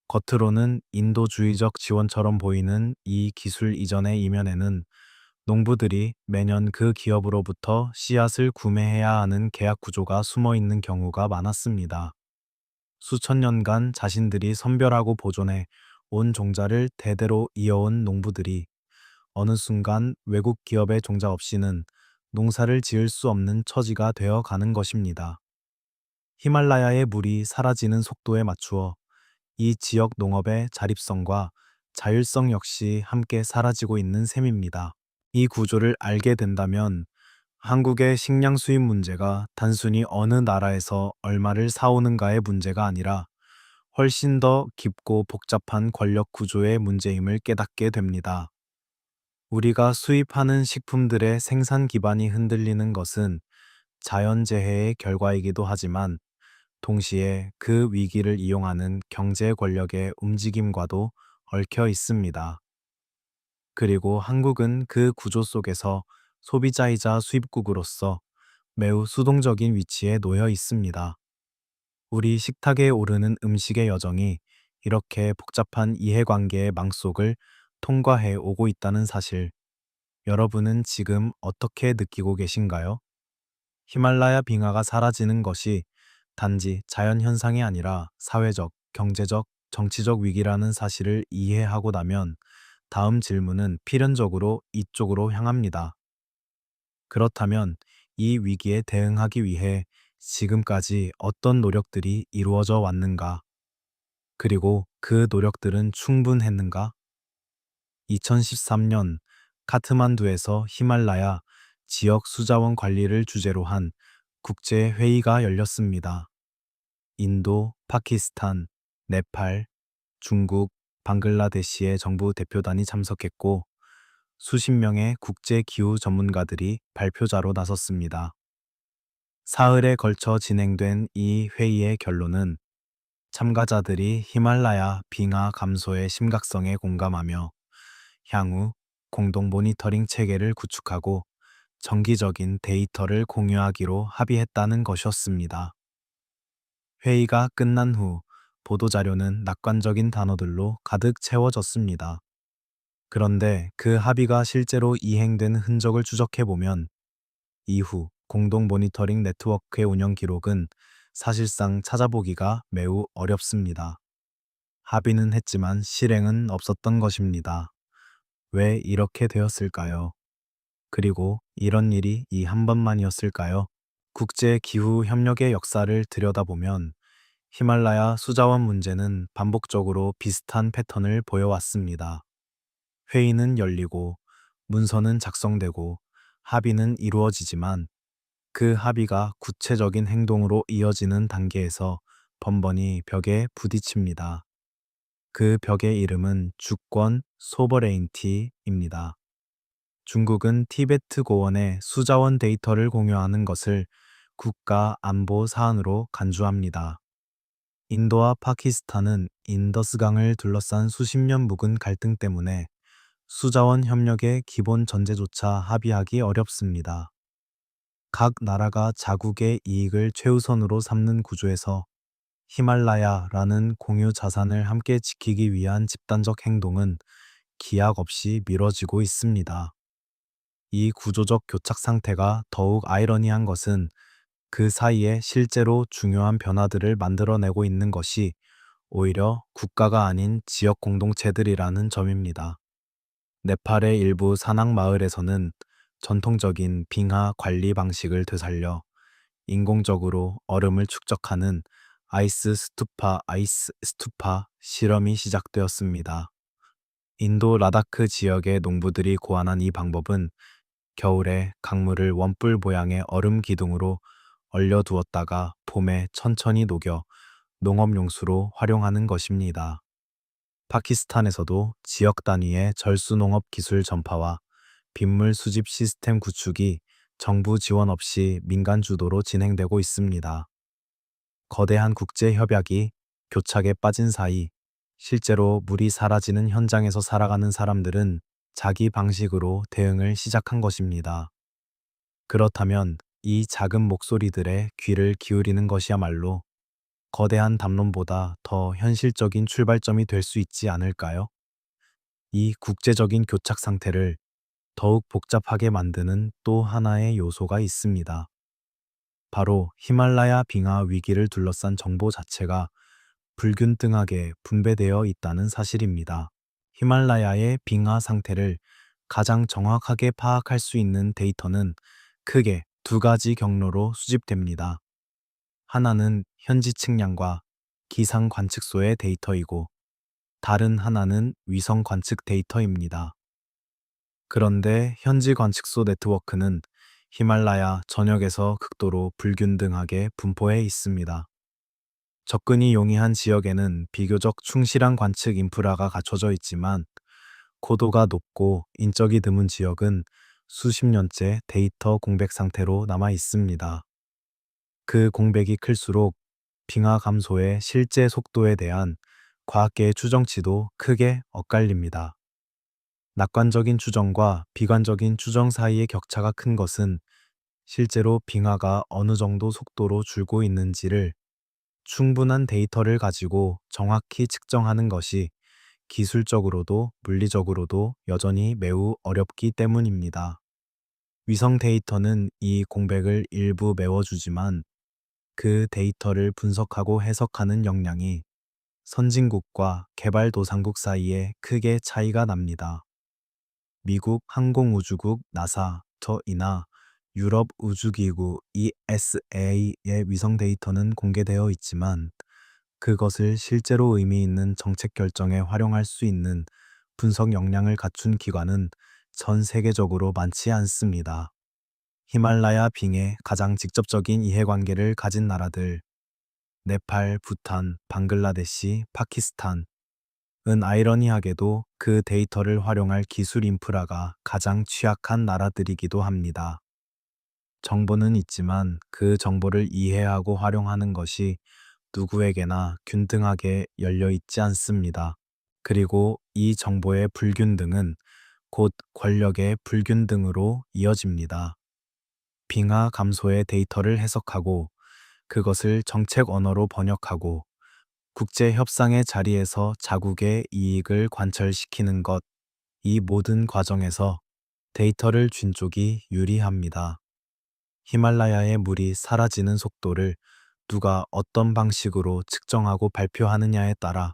겉으로는 인도주의적 지원처럼 보이는 이 기술 이전의 이면에는 농부들이 매년 그 기업으로부터 씨앗을 구매해야 하는 계약 구조가 숨어 있는 경우가 많았습니다. 수천 년간 자신들이 선별하고 보존해 온 종자를 대대로 이어온 농부들이 어느 순간 외국 기업의 종자 없이는 농사를 지을 수 없는 처지가 되어 가는 것입니다. 히말라야의 물이 사라지는 속도에 맞추어 이 지역 농업의 자립성과 자율성 역시 함께 사라지고 있는 셈입니다. 이 구조를 알게 된다면 한국의 식량 수입 문제가 단순히 어느 나라에서 얼마를 사오는가의 문제가 아니라 훨씬 더 깊고 복잡한 권력 구조의 문제임을 깨닫게 됩니다. 우리가 수입하는 식품들의 생산 기반이 흔들리는 것은 자연재해의 결과이기도 하지만 동시에 그 위기를 이용하는 경제 권력의 움직임과도 얽혀 있습니다. 그리고 한국은 그 구조 속에서 소비자이자 수입국으로서 매우 수동적인 위치에 놓여 있습니다. 우리 식탁에 오르는 음식의 여정이 이렇게 복잡한 이해관계의 망속을 통과해 오고 있다는 사실, 여러분은 지금 어떻게 느끼고 계신가요? 히말라야 빙하가 사라지는 것이 단지 자연현상이 아니라 사회적, 경제적, 정치적 위기라는 사실을 이해하고 나면 다음 질문은 필연적으로 이쪽으로 향합니다. 그렇다면 이 위기에 대응하기 위해 지금까지 어떤 노력들이 이루어져 왔는가? 그리고 그 노력들은 충분했는가? 2013년 카트만두에서 히말라야 지역 수자원 관리를 주제로 한 국제회의가 열렸습니다. 인도, 파키스탄, 네팔, 중국, 방글라데시의 정부 대표단이 참석했고 수십 명의 국제 기후 전문가들이 발표자로 나섰습니다. 사흘에 걸쳐 진행된 이 회의의 결론은 참가자들이 히말라야 빙하 감소의 심각성에 공감하며 향후 공동 모니터링 체계를 구축하고 정기적인 데이터를 공유하기로 합의했다는 것이었습니다. 회의가 끝난 후 보도자료는 낙관적인 단어들로 가득 채워졌습니다. 그런데 그 합의가 실제로 이행된 흔적을 추적해보면 이후 공동 모니터링 네트워크의 운영 기록은 사실상 찾아보기가 매우 어렵습니다. 합의는 했지만 실행은 없었던 것입니다. 왜 이렇게 되었을까요? 그리고 이런 일이 이 한 번만이었을까요? 국제 기후 협력의 역사를 들여다보면 히말라야 수자원 문제는 반복적으로 비슷한 패턴을 보여왔습니다. 회의는 열리고 문서는 작성되고 합의는 이루어지지만 그 합의가 구체적인 행동으로 이어지는 단계에서 번번이 벽에 부딪힙니다. 그 벽의 이름은 주권 소버레인티입니다. 중국은 티베트 고원의 수자원 데이터를 공유하는 것을 국가 안보 사안으로 간주합니다. 인도와 파키스탄은 인더스강을 둘러싼 수십 년 묵은 갈등 때문에 수자원 협력의 기본 전제조차 합의하기 어렵습니다. 각 나라가 자국의 이익을 최우선으로 삼는 구조에서 히말라야라는 공유 자산을 함께 지키기 위한 집단적 행동은 기약 없이 미뤄지고 있습니다. 이 구조적 교착 상태가 더욱 아이러니한 것은 그 사이에 실제로 중요한 변화들을 만들어내고 있는 것이 오히려 국가가 아닌 지역 공동체들이라는 점입니다. 네팔의 일부 산악 마을에서는 전통적인 빙하 관리 방식을 되살려 인공적으로 얼음을 축적하는 아이스 스투파 실험이 시작되었습니다. 인도 라다크 지역의 농부들이 고안한 이 방법은 겨울에 강물을 원뿔 모양의 얼음 기둥으로 얼려두었다가 봄에 천천히 녹여 농업용수로 활용하는 것입니다. 파키스탄에서도 지역 단위의 절수농업 기술 전파와 빗물 수집 시스템 구축이 정부 지원 없이 민간 주도로 진행되고 있습니다. 거대한 국제 협약이 교착에 빠진 사이 실제로 물이 사라지는 현장에서 살아가는 사람들은 자기 방식으로 대응을 시작한 것입니다. 그렇다면 이 작은 목소리들의 귀를 기울이는 것이야말로 거대한 담론보다 더 현실적인 출발점이 될 수 있지 않을까요? 이 국제적인 교착 상태를 더욱 복잡하게 만드는 또 하나의 요소가 있습니다. 바로 히말라야 빙하 위기를 둘러싼 정보 자체가 불균등하게 분배되어 있다는 사실입니다. 히말라야의 빙하 상태를 가장 정확하게 파악할 수 있는 데이터는 크게 두 가지 경로로 수집됩니다. 하나는 현지 측량과 기상 관측소의 데이터이고 다른 하나는 위성 관측 데이터입니다. 그런데 현지 관측소 네트워크는 히말라야 전역에서 극도로 불균등하게 분포해 있습니다. 접근이 용이한 지역에는 비교적 충실한 관측 인프라가 갖춰져 있지만 고도가 높고 인적이 드문 지역은 수십 년째 데이터 공백 상태로 남아 있습니다. 그 공백이 클수록 빙하 감소의 실제 속도에 대한 과학계의 추정치도 크게 엇갈립니다. 낙관적인 추정과 비관적인 추정 사이의 격차가 큰 것은 실제로 빙하가 어느 정도 속도로 줄고 있는지를 충분한 데이터를 가지고 정확히 측정하는 것이 기술적으로도 물리적으로도 여전히 매우 어렵기 때문입니다. 위성 데이터는 이 공백을 일부 메워주지만 그 데이터를 분석하고 해석하는 역량이 선진국과 개발도상국 사이에 크게 차이가 납니다. 미국 항공우주국 나사터이나 유럽 우주기구 ESA의 위성 데이터는 공개되어 있지만 그것을 실제로 의미 있는 정책 결정에 활용할 수 있는 분석 역량을 갖춘 기관은 전 세계적으로 많지 않습니다. 히말라야 빙의 가장 직접적인 이해관계를 가진 나라들, 네팔, 부탄, 방글라데시, 파키스탄은 아이러니하게도 그 데이터를 활용할 기술 인프라가 가장 취약한 나라들이기도 합니다. 정보는 있지만 그 정보를 이해하고 활용하는 것이 누구에게나 균등하게 열려 있지 않습니다. 그리고 이 정보의 불균등은 곧 권력의 불균등으로 이어집니다. 빙하 감소의 데이터를 해석하고 그것을 정책 언어로 번역하고 국제 협상의 자리에서 자국의 이익을 관철시키는 것, 이 모든 과정에서 데이터를 쥔 쪽이 유리합니다. 히말라야의 물이 사라지는 속도를 누가 어떤 방식으로 측정하고 발표하느냐에 따라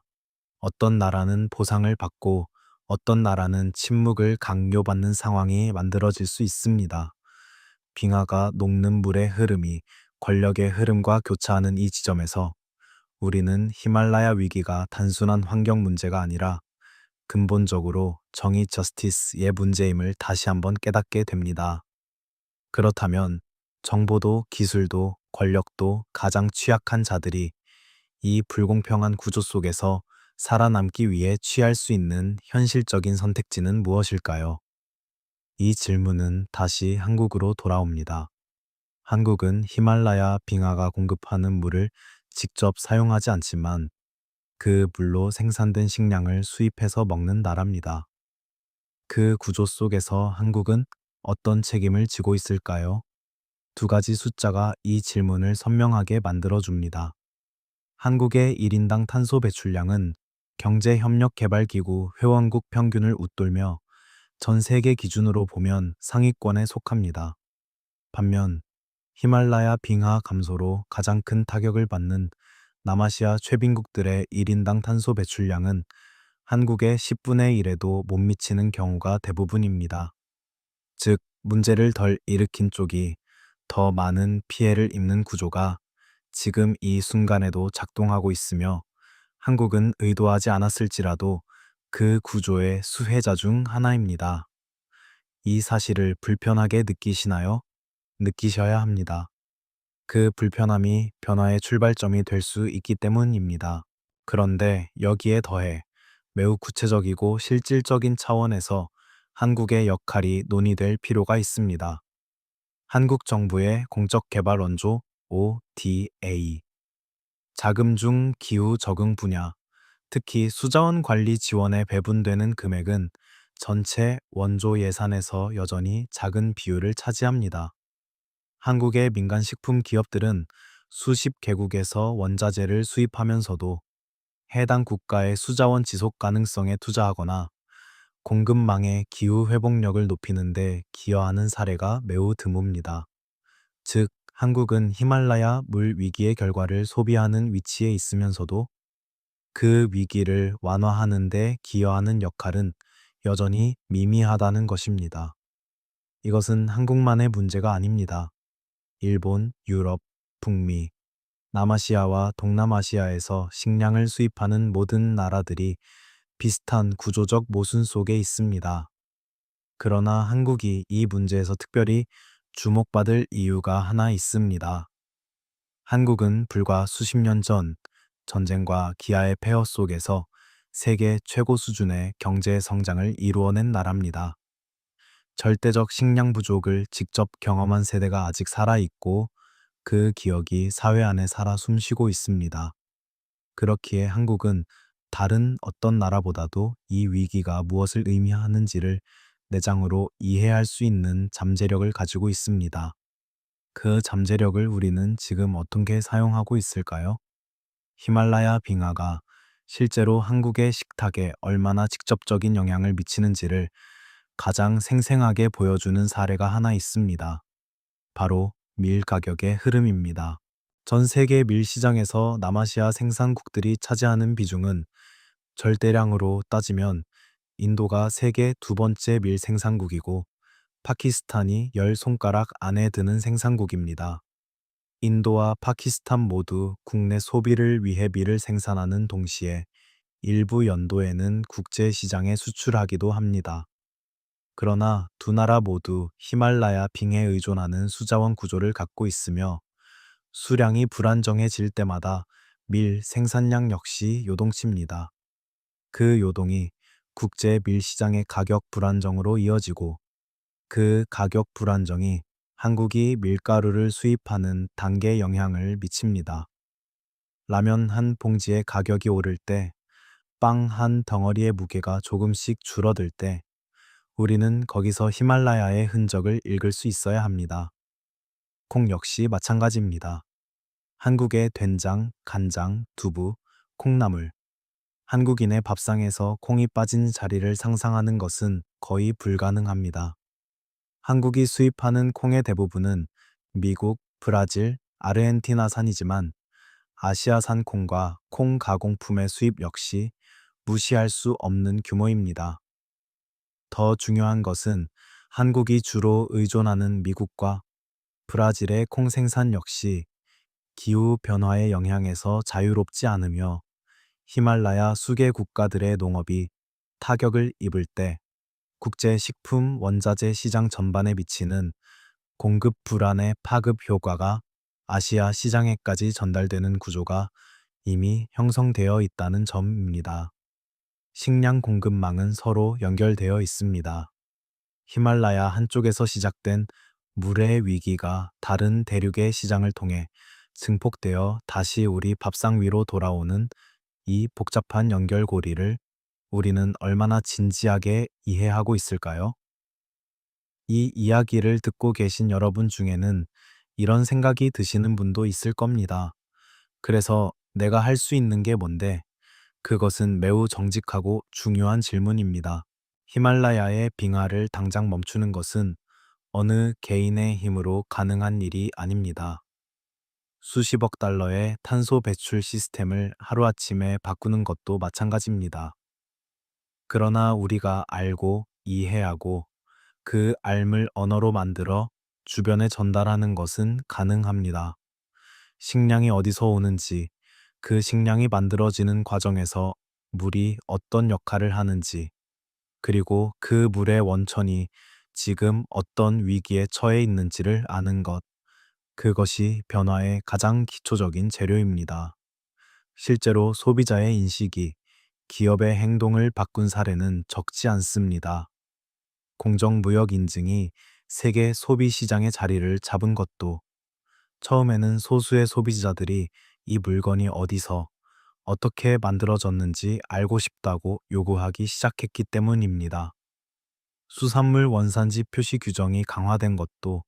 어떤 나라는 보상을 받고 어떤 나라는 침묵을 강요받는 상황이 만들어질 수 있습니다. 빙하가 녹는 물의 흐름이 권력의 흐름과 교차하는 이 지점에서 우리는 히말라야 위기가 단순한 환경 문제가 아니라 근본적으로 정의 저스티스의 문제임을 다시 한번 깨닫게 됩니다. 그렇다면 정보도 기술도 권력도 가장 취약한 자들이 이 불공평한 구조 속에서 살아남기 위해 취할 수 있는 현실적인 선택지는 무엇일까요? 이 질문은 다시 한국으로 돌아옵니다. 한국은 히말라야 빙하가 공급하는 물을 직접 사용하지 않지만 그 물로 생산된 식량을 수입해서 먹는 나라입니다. 그 구조 속에서 한국은 어떤 책임을 지고 있을까요? 두 가지 숫자가 이 질문을 선명하게 만들어 줍니다. 한국의 1인당 탄소 배출량은 경제협력개발기구 회원국 평균을 웃돌며 전 세계 기준으로 보면 상위권에 속합니다. 반면 히말라야 빙하 감소로 가장 큰 타격을 받는 남아시아 최빈국들의 1인당 탄소 배출량은 한국의 10분의 1에도 못 미치는 경우가 대부분입니다. 즉, 문제를 덜 일으킨 쪽이 더 많은 피해를 입는 구조가 지금 이 순간에도 작동하고 있으며 한국은 의도하지 않았을지라도 그 구조의 수혜자 중 하나입니다. 이 사실을 불편하게 느끼시나요? 느끼셔야 합니다. 그 불편함이 변화의 출발점이 될 수 있기 때문입니다. 그런데 여기에 더해 매우 구체적이고 실질적인 차원에서 한국의 역할이 논의될 필요가 있습니다. 한국 정부의 공적개발 원조 ODA, 자금 중 기후 적응 분야, 특히 수자원 관리 지원에 배분되는 금액은 전체 원조 예산에서 여전히 작은 비율을 차지합니다. 한국의 민간 식품 기업들은 수십 개국에서 원자재를 수입하면서도 해당 국가의 수자원 지속 가능성에 투자하거나 공급망의 기후 회복력을 높이는 데 기여하는 사례가 매우 드뭅니다. 즉, 한국은 히말라야 물 위기의 결과를 소비하는 위치에 있으면서도 그 위기를 완화하는 데 기여하는 역할은 여전히 미미하다는 것입니다. 이것은 한국만의 문제가 아닙니다. 일본, 유럽, 북미, 남아시아와 동남아시아에서 식량을 수입하는 모든 나라들이 비슷한 구조적 모순 속에 있습니다. 그러나 한국이 이 문제에서 특별히 주목받을 이유가 하나 있습니다. 한국은 불과 수십 년 전 전쟁과 기아의 폐허 속에서 세계 최고 수준의 경제 성장을 이루어낸 나라입니다. 절대적 식량 부족을 직접 경험한 세대가 아직 살아있고 그 기억이 사회 안에 살아 숨쉬고 있습니다. 그렇기에 한국은 다른 어떤 나라보다도 이 위기가 무엇을 의미하는지를 내장으로 이해할 수 있는 잠재력을 가지고 있습니다. 그 잠재력을 우리는 지금 어떻게 사용하고 있을까요? 히말라야 빙하가 실제로 한국의 식탁에 얼마나 직접적인 영향을 미치는지를 가장 생생하게 보여주는 사례가 하나 있습니다. 바로 밀 가격의 흐름입니다. 전 세계 밀 시장에서 남아시아 생산국들이 차지하는 비중은 절대량으로 따지면 인도가 세계 두 번째 밀 생산국이고 파키스탄이 10손가락 안에 드는 생산국입니다. 인도와 파키스탄 모두 국내 소비를 위해 밀을 생산하는 동시에 일부 연도에는 국제 시장에 수출하기도 합니다. 그러나 두 나라 모두 히말라야 빙에 의존하는 수자원 구조를 갖고 있으며 수량이 불안정해질 때마다 밀 생산량 역시 요동칩니다. 그 요동이 국제 밀 시장의 가격 불안정으로 이어지고 그 가격 불안정이 한국이 밀가루를 수입하는 단계에 영향을 미칩니다. 라면 한 봉지의 가격이 오를 때, 빵 한 덩어리의 무게가 조금씩 줄어들 때, 우리는 거기서 히말라야의 흔적을 읽을 수 있어야 합니다. 콩 역시 마찬가지입니다. 한국의 된장, 간장, 두부, 콩나물. 한국인의 밥상에서 콩이 빠진 자리를 상상하는 것은 거의 불가능합니다. 한국이 수입하는 콩의 대부분은 미국, 브라질, 아르헨티나산이지만 아시아산 콩과 콩 가공품의 수입 역시 무시할 수 없는 규모입니다. 더 중요한 것은 한국이 주로 의존하는 미국과 브라질의 콩 생산 역시 기후 변화의 영향에서 자유롭지 않으며 히말라야 수계 국가들의 농업이 타격을 입을 때 국제 식품 원자재 시장 전반에 미치는 공급 불안의 파급 효과가 아시아 시장에까지 전달되는 구조가 이미 형성되어 있다는 점입니다. 식량 공급망은 서로 연결되어 있습니다. 히말라야 한쪽에서 시작된 물의 위기가 다른 대륙의 시장을 통해 증폭되어 다시 우리 밥상 위로 돌아오는 이 복잡한 연결고리를 우리는 얼마나 진지하게 이해하고 있을까요? 이 이야기를 듣고 계신 여러분 중에는 이런 생각이 드시는 분도 있을 겁니다. 그래서 내가 할 수 있는 게 뭔데? 그것은 매우 정직하고 중요한 질문입니다. 히말라야의 빙하를 당장 멈추는 것은 어느 개인의 힘으로 가능한 일이 아닙니다. 수십억 달러의 탄소 배출 시스템을 하루아침에 바꾸는 것도 마찬가지입니다. 그러나 우리가 알고 이해하고 그 알을 언어로 만들어 주변에 전달하는 것은 가능합니다. 식량이 어디서 오는지, 그 식량이 만들어지는 과정에서 물이 어떤 역할을 하는지, 그리고 그 물의 원천이 지금 어떤 위기에 처해 있는지를 아는 것, 그것이 변화의 가장 기초적인 재료입니다. 실제로 소비자의 인식이 기업의 행동을 바꾼 사례는 적지 않습니다. 공정무역 인증이 세계 소비 시장의 자리를 잡은 것도 처음에는 소수의 소비자들이 이 물건이 어디서 어떻게 만들어졌는지 알고 싶다고 요구하기 시작했기 때문입니다. 수산물 원산지 표시 규정이 강화된 것도,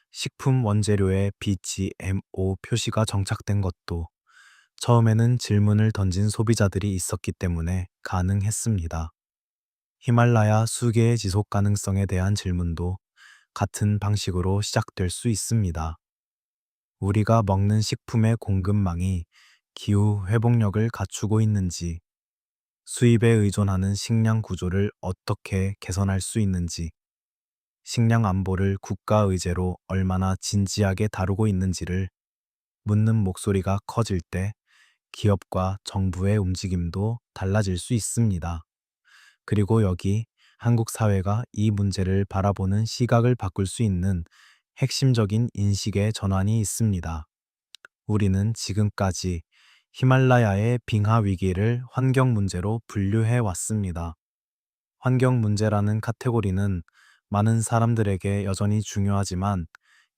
식품 원재료에 BGMO 표시가 정착된 것도 처음에는 질문을 던진 소비자들이 있었기 때문에 가능했습니다. 히말라야 수계의 지속 가능성에 대한 질문도 같은 방식으로 시작될 수 있습니다. 우리가 먹는 식품의 공급망이 기후 회복력을 갖추고 있는지, 수입에 의존하는 식량 구조를 어떻게 개선할 수 있는지, 식량 안보를 국가 의제로 얼마나 진지하게 다루고 있는지를 묻는 목소리가 커질 때 기업과 정부의 움직임도 달라질 수 있습니다. 그리고 여기 한국 사회가 이 문제를 바라보는 시각을 바꿀 수 있는 핵심적인 인식의 전환이 있습니다. 우리는 지금까지 히말라야의 빙하 위기를 환경 문제로 분류해 왔습니다. 환경 문제라는 카테고리는 많은 사람들에게 여전히 중요하지만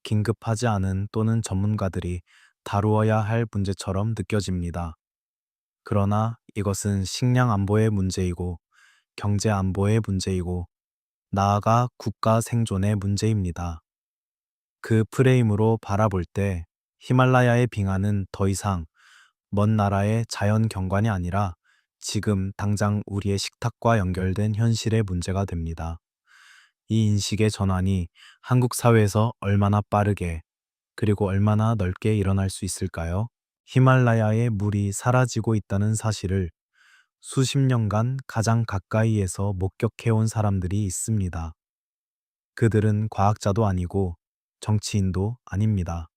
긴급하지 않은 또는 전문가들이 다루어야 할 문제처럼 느껴집니다. 그러나 이것은 식량 안보의 문제이고 경제 안보의 문제이고 나아가 국가 생존의 문제입니다. 그 프레임으로 바라볼 때 히말라야의 빙하는 더 이상 먼 나라의 자연 경관이 아니라 지금 당장 우리의 식탁과 연결된 현실의 문제가 됩니다. 이 인식의 전환이 한국 사회에서 얼마나 빠르게 그리고 얼마나 넓게 일어날 수 있을까요? 히말라야의 물이 사라지고 있다는 사실을 수십 년간 가장 가까이에서 목격해온 사람들이 있습니다. 그들은 과학자도 아니고 정치인도 아닙니다.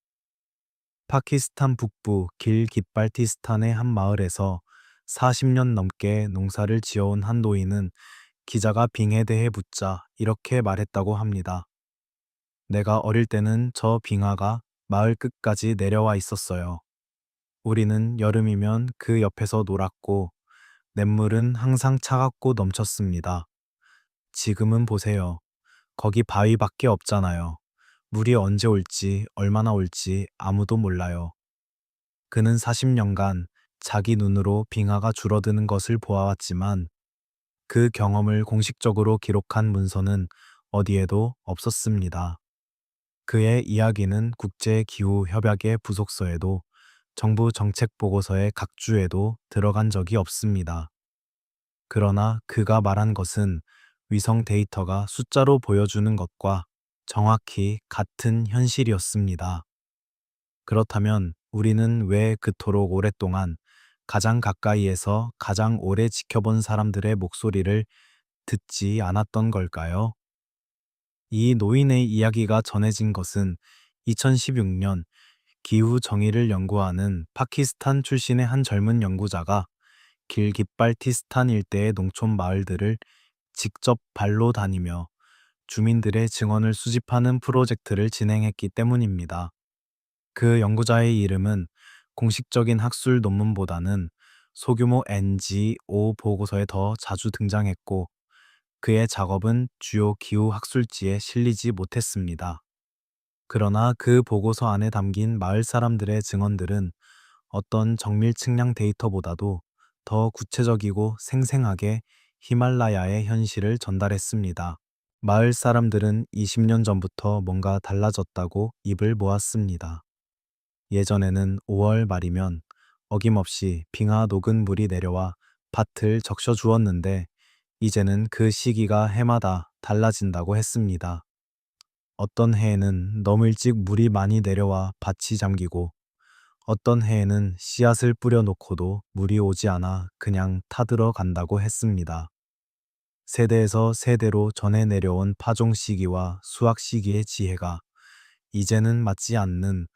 파키스탄 북부 길깃발티스탄의 한 마을에서 40년 넘게 농사를 지어온 한 노인은 기자가 빙에 대해 묻자 이렇게 말했다고 합니다. 내가 어릴 때는 저 빙하가 마을 끝까지 내려와 있었어요. 우리는 여름이면 그 옆에서 놀았고 냇물은 항상 차갑고 넘쳤습니다. 지금은 보세요. 거기 바위밖에 없잖아요. 물이 언제 올지 얼마나 올지 아무도 몰라요. 그는 40년간 자기 눈으로 빙하가 줄어드는 것을 보아왔지만 그 경험을 공식적으로 기록한 문서는 어디에도 없었습니다. 그의 이야기는 국제기후협약의 부속서에도 정부 정책 보고서의 각주에도 들어간 적이 없습니다. 그러나 그가 말한 것은 위성 데이터가 숫자로 보여주는 것과 정확히 같은 현실이었습니다. 그렇다면 우리는 왜 그토록 오랫동안 가장 가까이에서 가장 오래 지켜본 사람들의 목소리를 듣지 않았던 걸까요? 이 노인의 이야기가 전해진 것은 2016년 기후 정의를 연구하는 파키스탄 출신의 한 젊은 연구자가 길깃발티스탄 일대의 농촌 마을들을 직접 발로 다니며 주민들의 증언을 수집하는 프로젝트를 진행했기 때문입니다. 그 연구자의 이름은 공식적인 학술 논문보다는 소규모 NGO 보고서에 더 자주 등장했고, 그의 작업은 주요 기후 학술지에 실리지 못했습니다. 그러나 그 보고서 안에 담긴 마을 사람들의 증언들은 어떤 정밀 측량 데이터보다도 더 구체적이고 생생하게 히말라야의 현실을 전달했습니다. 마을 사람들은 20년 전부터 뭔가 달라졌다고 입을 모았습니다. 예전에는 5월 말이면 어김없이 빙하 녹은 물이 내려와 밭을 적셔 주었는데 이제는 그 시기가 해마다 달라진다고 했습니다. 어떤 해에는 너무 일찍 물이 많이 내려와 밭이 잠기고 어떤 해에는 씨앗을 뿌려 놓고도 물이 오지 않아 그냥 타들어 간다고 했습니다. 세대에서 세대로 전해 내려온 파종 시기와 수확 시기의 지혜가 이제는 맞지 않는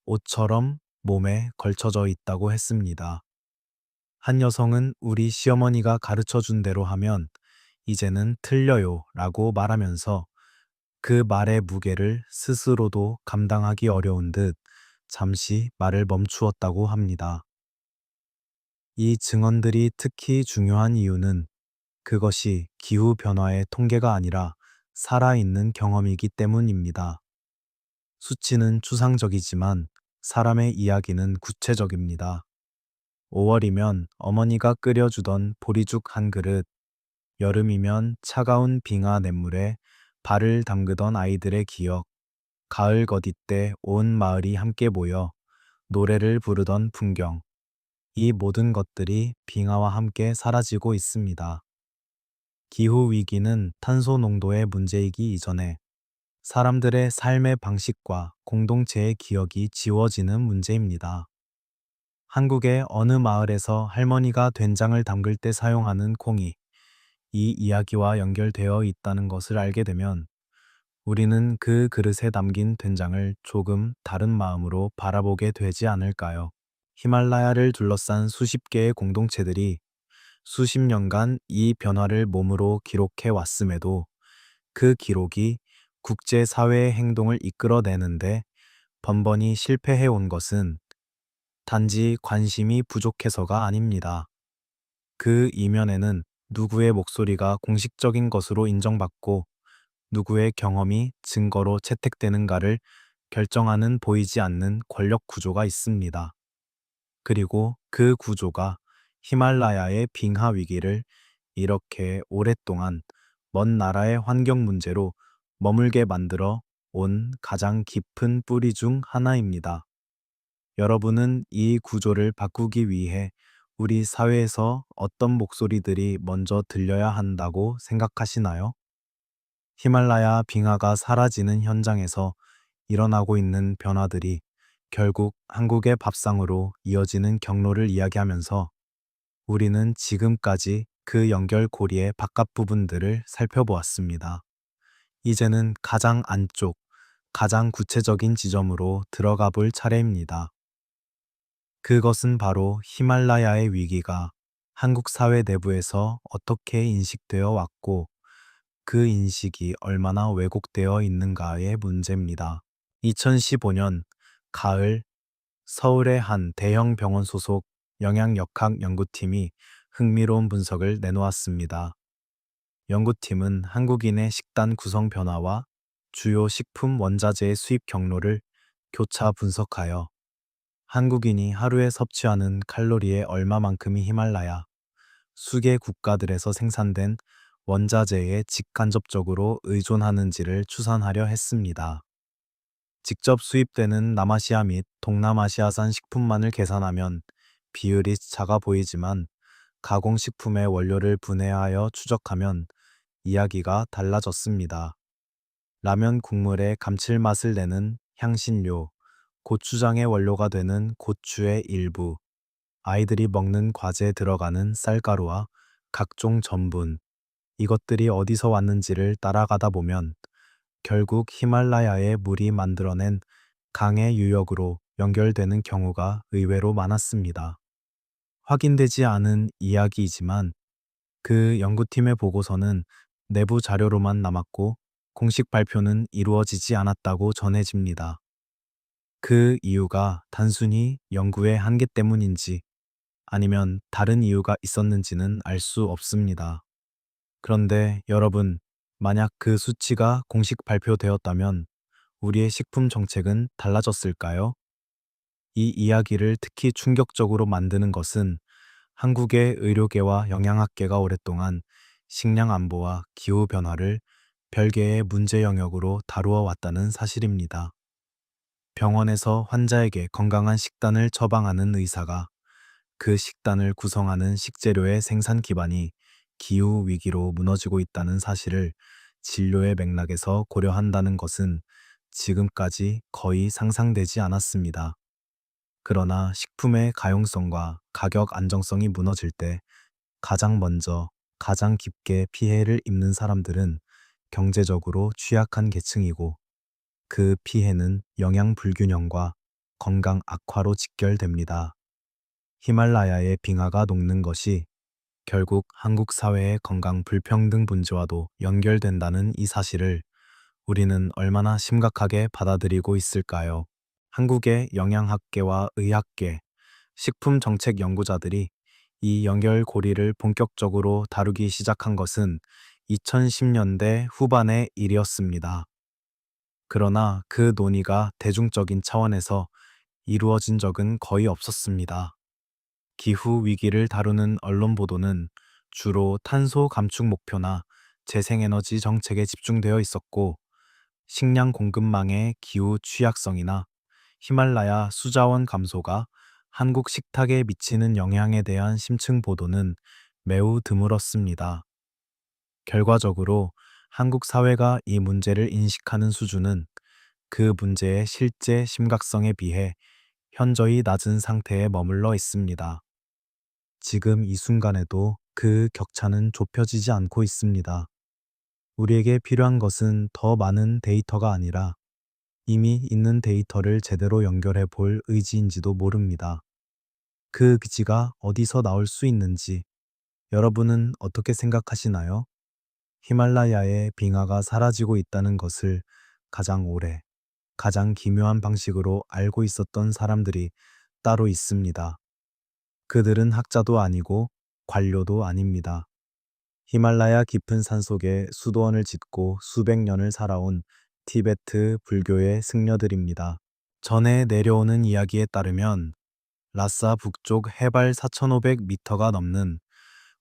옷처럼 몸에 걸쳐져 있다고 했습니다. 한 여성은 우리 시어머니가 가르쳐 준 대로 하면 이제는 틀려요 라고 말하면서 그 말의 무게를 스스로도 감당하기 어려운 듯 잠시 말을 멈추었다고 합니다. 이 증언들이 특히 중요한 이유는 그것이 기후 변화의 통계가 아니라 살아있는 경험이기 때문입니다. 수치는 추상적이지만 사람의 이야기는 구체적입니다. 5월이면 어머니가 끓여주던 보리죽 한 그릇, 여름이면 차가운 빙하 냇물에 발을 담그던 아이들의 기억, 가을 거뒷때 온 마을이 함께 모여 노래를 부르던 풍경, 이 모든 것들이 빙하와 함께 사라지고 있습니다. 기후 위기는 탄소 농도의 문제이기 이전에 사람들의 삶의 방식과 공동체의 기억이 지워지는 문제입니다. 한국의 어느 마을에서 할머니가 된장을 담글 때 사용하는 콩이 이 이야기와 연결되어 있다는 것을 알게 되면 우리는 그 그릇에 담긴 된장을 조금 다른 마음으로 바라보게 되지 않을까요? 히말라야를 둘러싼 수십 개의 공동체들이 수십 년간 이 변화를 몸으로 기록해 왔음에도 그 기록이 국제사회의 행동을 이끌어내는데 번번이 실패해 온 것은 단지 관심이 부족해서가 아닙니다. 그 이면에는 누구의 목소리가 공식적인 것으로 인정받고 누구의 경험이 증거로 채택되는가를 결정하는 보이지 않는 권력 구조가 있습니다. 그리고 그 구조가 히말라야의 빙하 위기를 이렇게 오랫동안 먼 나라의 환경 문제로 머물게 만들어 온 가장 깊은 뿌리 중 하나입니다. 여러분은 이 구조를 바꾸기 위해 우리 사회에서 어떤 목소리들이 먼저 들려야 한다고 생각하시나요? 히말라야 빙하가 사라지는 현장에서 일어나고 있는 변화들이 결국 한국의 밥상으로 이어지는 경로를 이야기하면서 우리는 지금까지 그 연결고리의 바깥 부분들을 살펴보았습니다. 이제는 가장 안쪽, 가장 구체적인 지점으로 들어가 볼 차례입니다. 그것은 바로 히말라야의 위기가 한국 사회 내부에서 어떻게 인식되어 왔고 그 인식이 얼마나 왜곡되어 있는가의 문제입니다. 2015년 가을 서울의 한 대형 병원 소속 영양역학 연구팀이 흥미로운 분석을 내놓았습니다. 연구팀은 한국인의 식단 구성 변화와 주요 식품 원자재의 수입 경로를 교차 분석하여 한국인이 하루에 섭취하는 칼로리의 얼마만큼이 히말라야, 수개 국가들에서 생산된 원자재에 직간접적으로 의존하는지를 추산하려 했습니다. 직접 수입되는 남아시아 및 동남아시아산 식품만을 계산하면 비율이 작아 보이지만 가공식품의 원료를 분해하여 추적하면 이야기가 달라졌습니다. 라면 국물에 감칠맛을 내는 향신료, 고추장의 원료가 되는 고추의 일부, 아이들이 먹는 과제에 들어가는 쌀가루와 각종 전분, 이것들이 어디서 왔는지를 따라가다 보면 결국 히말라야의 물이 만들어낸 강의 유역으로 연결되는 경우가 의외로 많았습니다. 확인되지 않은 이야기이지만 그 연구팀의 보고서는 내부 자료로만 남았고 공식 발표는 이루어지지 않았다고 전해집니다. 그 이유가 단순히 연구의 한계 때문인지 아니면 다른 이유가 있었는지는 알 수 없습니다. 그런데 여러분, 만약 그 수치가 공식 발표되었다면 우리의 식품 정책은 달라졌을까요? 이 이야기를 특히 충격적으로 만드는 것은 한국의 의료계와 영양학계가 오랫동안 식량 안보와 기후 변화를 별개의 문제 영역으로 다루어 왔다는 사실입니다. 병원에서 환자에게 건강한 식단을 처방하는 의사가 그 식단을 구성하는 식재료의 생산 기반이 기후 위기로 무너지고 있다는 사실을 진료의 맥락에서 고려한다는 것은 지금까지 거의 상상되지 않았습니다. 그러나 식품의 가용성과 가격 안정성이 무너질 때 가장 먼저 가장 깊게 피해를 입는 사람들은 경제적으로 취약한 계층이고, 그 피해는 영양 불균형과 건강 악화로 직결됩니다. 히말라야의 빙하가 녹는 것이 결국 한국 사회의 건강 불평등 문제와도 연결된다는 이 사실을 우리는 얼마나 심각하게 받아들이고 있을까요? 한국의 영양학계와 의학계, 식품정책 연구자들이 이 연결고리를 본격적으로 다루기 시작한 것은 2010년대 후반의 일이었습니다. 그러나 그 논의가 대중적인 차원에서 이루어진 적은 거의 없었습니다. 기후 위기를 다루는 언론 보도는 주로 탄소 감축 목표나 재생에너지 정책에 집중되어 있었고, 식량 공급망의 기후 취약성이나 히말라야 수자원 감소가 한국 식탁에 미치는 영향에 대한 심층 보도는 매우 드물었습니다. 결과적으로 한국 사회가 이 문제를 인식하는 수준은 그 문제의 실제 심각성에 비해 현저히 낮은 상태에 머물러 있습니다. 지금 이 순간에도 그 격차는 좁혀지지 않고 있습니다. 우리에게 필요한 것은 더 많은 데이터가 아니라 이미 있는 데이터를 제대로 연결해 볼 의지인지도 모릅니다. 그 의지가 어디서 나올 수 있는지 여러분은 어떻게 생각하시나요? 히말라야의 빙하가 사라지고 있다는 것을 가장 오래, 가장 기묘한 방식으로 알고 있었던 사람들이 따로 있습니다. 그들은 학자도 아니고 관료도 아닙니다. 히말라야 깊은 산속에 수도원을 짓고 수백 년을 살아온 티베트 불교의 승려들입니다. 전해 내려오는 이야기에 따르면 라싸 북쪽 해발 4,500m가 넘는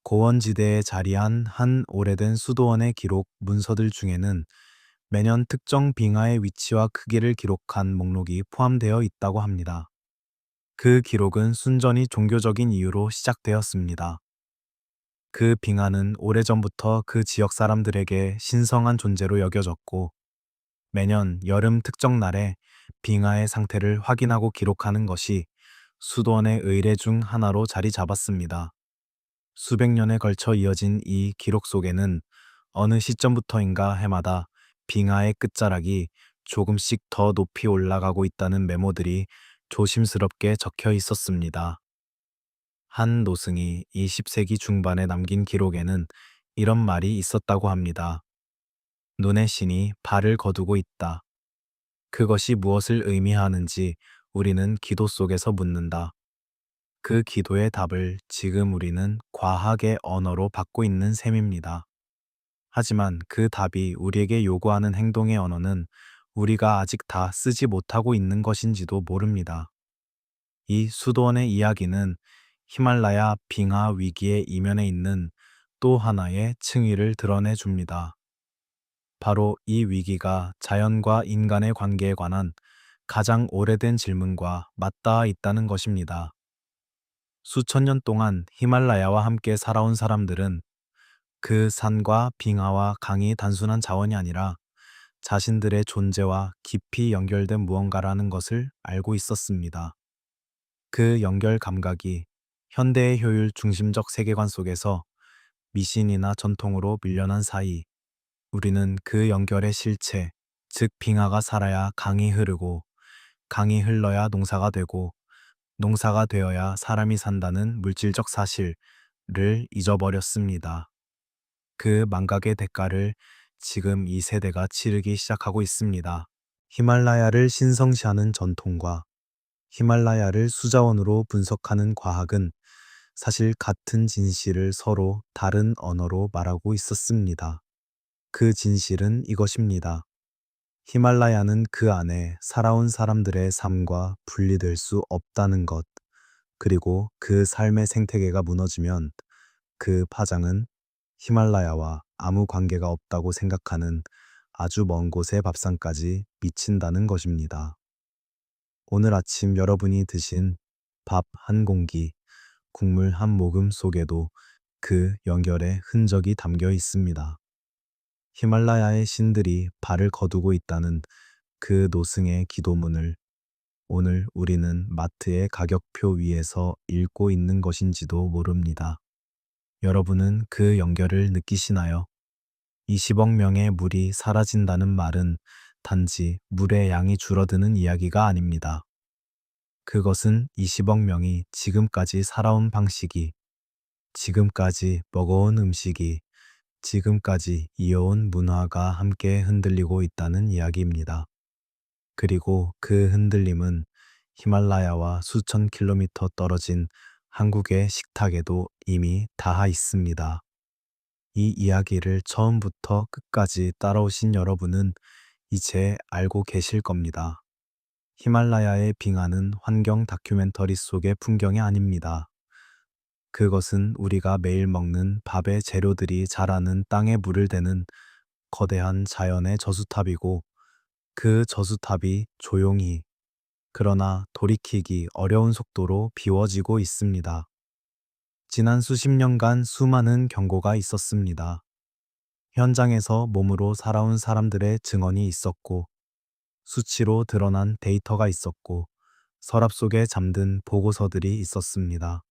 고원지대에 자리한 한 오래된 수도원의 기록 문서들 중에는 매년 특정 빙하의 위치와 크기를 기록한 목록이 포함되어 있다고 합니다. 그 기록은 순전히 종교적인 이유로 시작되었습니다. 그 빙하는 오래전부터 그 지역 사람들에게 신성한 존재로 여겨졌고, 매년 여름 특정 날에 빙하의 상태를 확인하고 기록하는 것이 수도원의 의례 중 하나로 자리 잡았습니다. 수백 년에 걸쳐 이어진 이 기록 속에는 어느 시점부터인가 해마다 빙하의 끝자락이 조금씩 더 높이 올라가고 있다는 메모들이 조심스럽게 적혀 있었습니다. 한 노승이 20세기 중반에 남긴 기록에는 이런 말이 있었다고 합니다. 눈의 신이 발을 거두고 있다. 그것이 무엇을 의미하는지 우리는 기도 속에서 묻는다. 그 기도의 답을 지금 우리는 과학의 언어로 받고 있는 셈입니다. 하지만 그 답이 우리에게 요구하는 행동의 언어는 우리가 아직 다 쓰지 못하고 있는 것인지도 모릅니다. 이 수도원의 이야기는 히말라야 빙하 위기의 이면에 있는 또 하나의 층위를 드러내 줍니다. 바로 이 위기가 자연과 인간의 관계에 관한 가장 오래된 질문과 맞닿아 있다는 것입니다. 수천 년 동안 히말라야와 함께 살아온 사람들은 그 산과 빙하와 강이 단순한 자원이 아니라 자신들의 존재와 깊이 연결된 무언가라는 것을 알고 있었습니다. 그 연결 감각이 현대의 효율 중심적 세계관 속에서 미신이나 전통으로 밀려난 사이, 우리는 그 연결의 실체, 즉 빙하가 살아야 강이 흐르고, 강이 흘러야 농사가 되고, 농사가 되어야 사람이 산다는 물질적 사실을 잊어버렸습니다. 그 망각의 대가를 지금 이 세대가 치르기 시작하고 있습니다. 히말라야를 신성시하는 전통과 히말라야를 수자원으로 분석하는 과학은 사실 같은 진실을 서로 다른 언어로 말하고 있었습니다. 그 진실은 이것입니다. 히말라야는 그 안에 살아온 사람들의 삶과 분리될 수 없다는 것, 그리고 그 삶의 생태계가 무너지면 그 파장은 히말라야와 아무 관계가 없다고 생각하는 아주 먼 곳의 밥상까지 미친다는 것입니다. 오늘 아침 여러분이 드신 밥 한 공기, 국물 한 모금 속에도 그 연결의 흔적이 담겨 있습니다. 히말라야의 신들이 발을 거두고 있다는 그 노승의 기도문을 오늘 우리는 마트의 가격표 위에서 읽고 있는 것인지도 모릅니다. 여러분은 그 연결을 느끼시나요? 20억 명의 물이 사라진다는 말은 단지 물의 양이 줄어드는 이야기가 아닙니다. 그것은 20억 명이 지금까지 살아온 방식이, 지금까지 먹어온 음식이, 지금까지 이어온 문화가 함께 흔들리고 있다는 이야기입니다. 그리고 그 흔들림은 히말라야와 수천 킬로미터 떨어진 한국의 식탁에도 이미 닿아 있습니다. 이 이야기를 처음부터 끝까지 따라오신 여러분은 이제 알고 계실 겁니다. 히말라야의 빙하는 환경 다큐멘터리 속의 풍경이 아닙니다. 그것은 우리가 매일 먹는 밥의 재료들이 자라는 땅에 물을 대는 거대한 자연의 저수탑이고, 그 저수탑이 조용히, 그러나 돌이키기 어려운 속도로 비워지고 있습니다. 지난 수십 년간 수많은 경고가 있었습니다. 현장에서 몸으로 살아온 사람들의 증언이 있었고, 수치로 드러난 데이터가 있었고, 서랍 속에 잠든 보고서들이 있었습니다.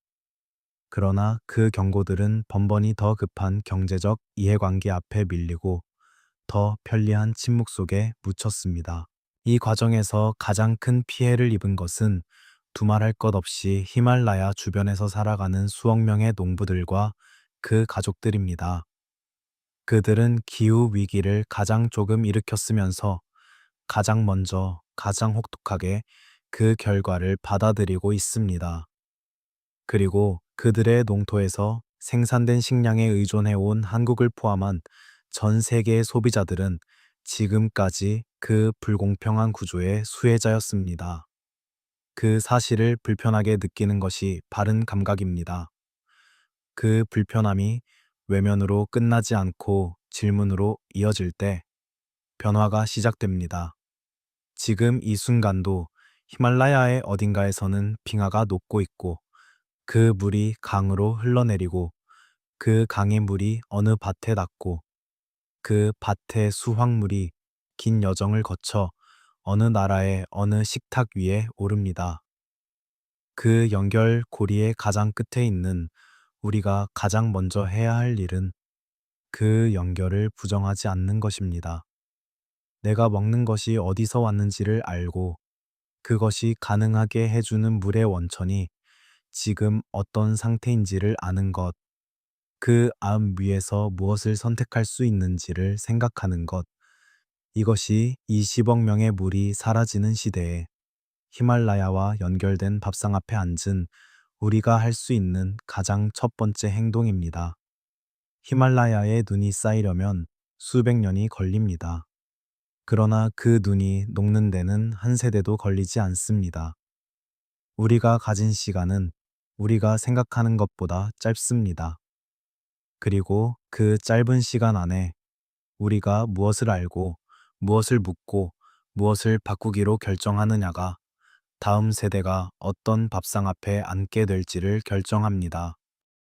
그러나 그 경고들은 번번이 더 급한 경제적 이해관계 앞에 밀리고 더 편리한 침묵 속에 묻혔습니다. 이 과정에서 가장 큰 피해를 입은 것은 두말할 것 없이 히말라야 주변에서 살아가는 수억 명의 농부들과 그 가족들입니다. 그들은 기후 위기를 가장 조금 일으켰으면서 가장 먼저, 가장 혹독하게 그 결과를 받아들이고 있습니다. 그리고 그들의 농토에서 생산된 식량에 의존해온 한국을 포함한 전 세계의 소비자들은 지금까지 그 불공평한 구조의 수혜자였습니다. 그 사실을 불편하게 느끼는 것이 바른 감각입니다. 그 불편함이 외면으로 끝나지 않고 질문으로 이어질 때 변화가 시작됩니다. 지금 이 순간도 히말라야의 어딘가에서는 빙하가 녹고 있고, 그 물이 강으로 흘러내리고, 그 강의 물이 어느 밭에 닿고, 그 밭의 수확물이 긴 여정을 거쳐 어느 나라의 어느 식탁 위에 오릅니다. 그 연결 고리의 가장 끝에 있는 우리가 가장 먼저 해야 할 일은 그 연결을 부정하지 않는 것입니다. 내가 먹는 것이 어디서 왔는지를 알고 그것이 가능하게 해주는 물의 원천이 지금 어떤 상태인지를 아는 것, 그 암 위에서 무엇을 선택할 수 있는지를 생각하는 것, 이것이 20억 명의 물이 사라지는 시대에 히말라야와 연결된 밥상 앞에 앉은 우리가 할 수 있는 가장 첫 번째 행동입니다. 히말라야에 눈이 쌓이려면 수백 년이 걸립니다. 그러나 그 눈이 녹는 데는 한 세대도 걸리지 않습니다. 우리가 가진 시간은 우리가 생각하는 것보다 짧습니다. 그리고 그 짧은 시간 안에 우리가 무엇을 알고, 무엇을 묻고, 무엇을 바꾸기로 결정하느냐가 다음 세대가 어떤 밥상 앞에 앉게 될지를 결정합니다.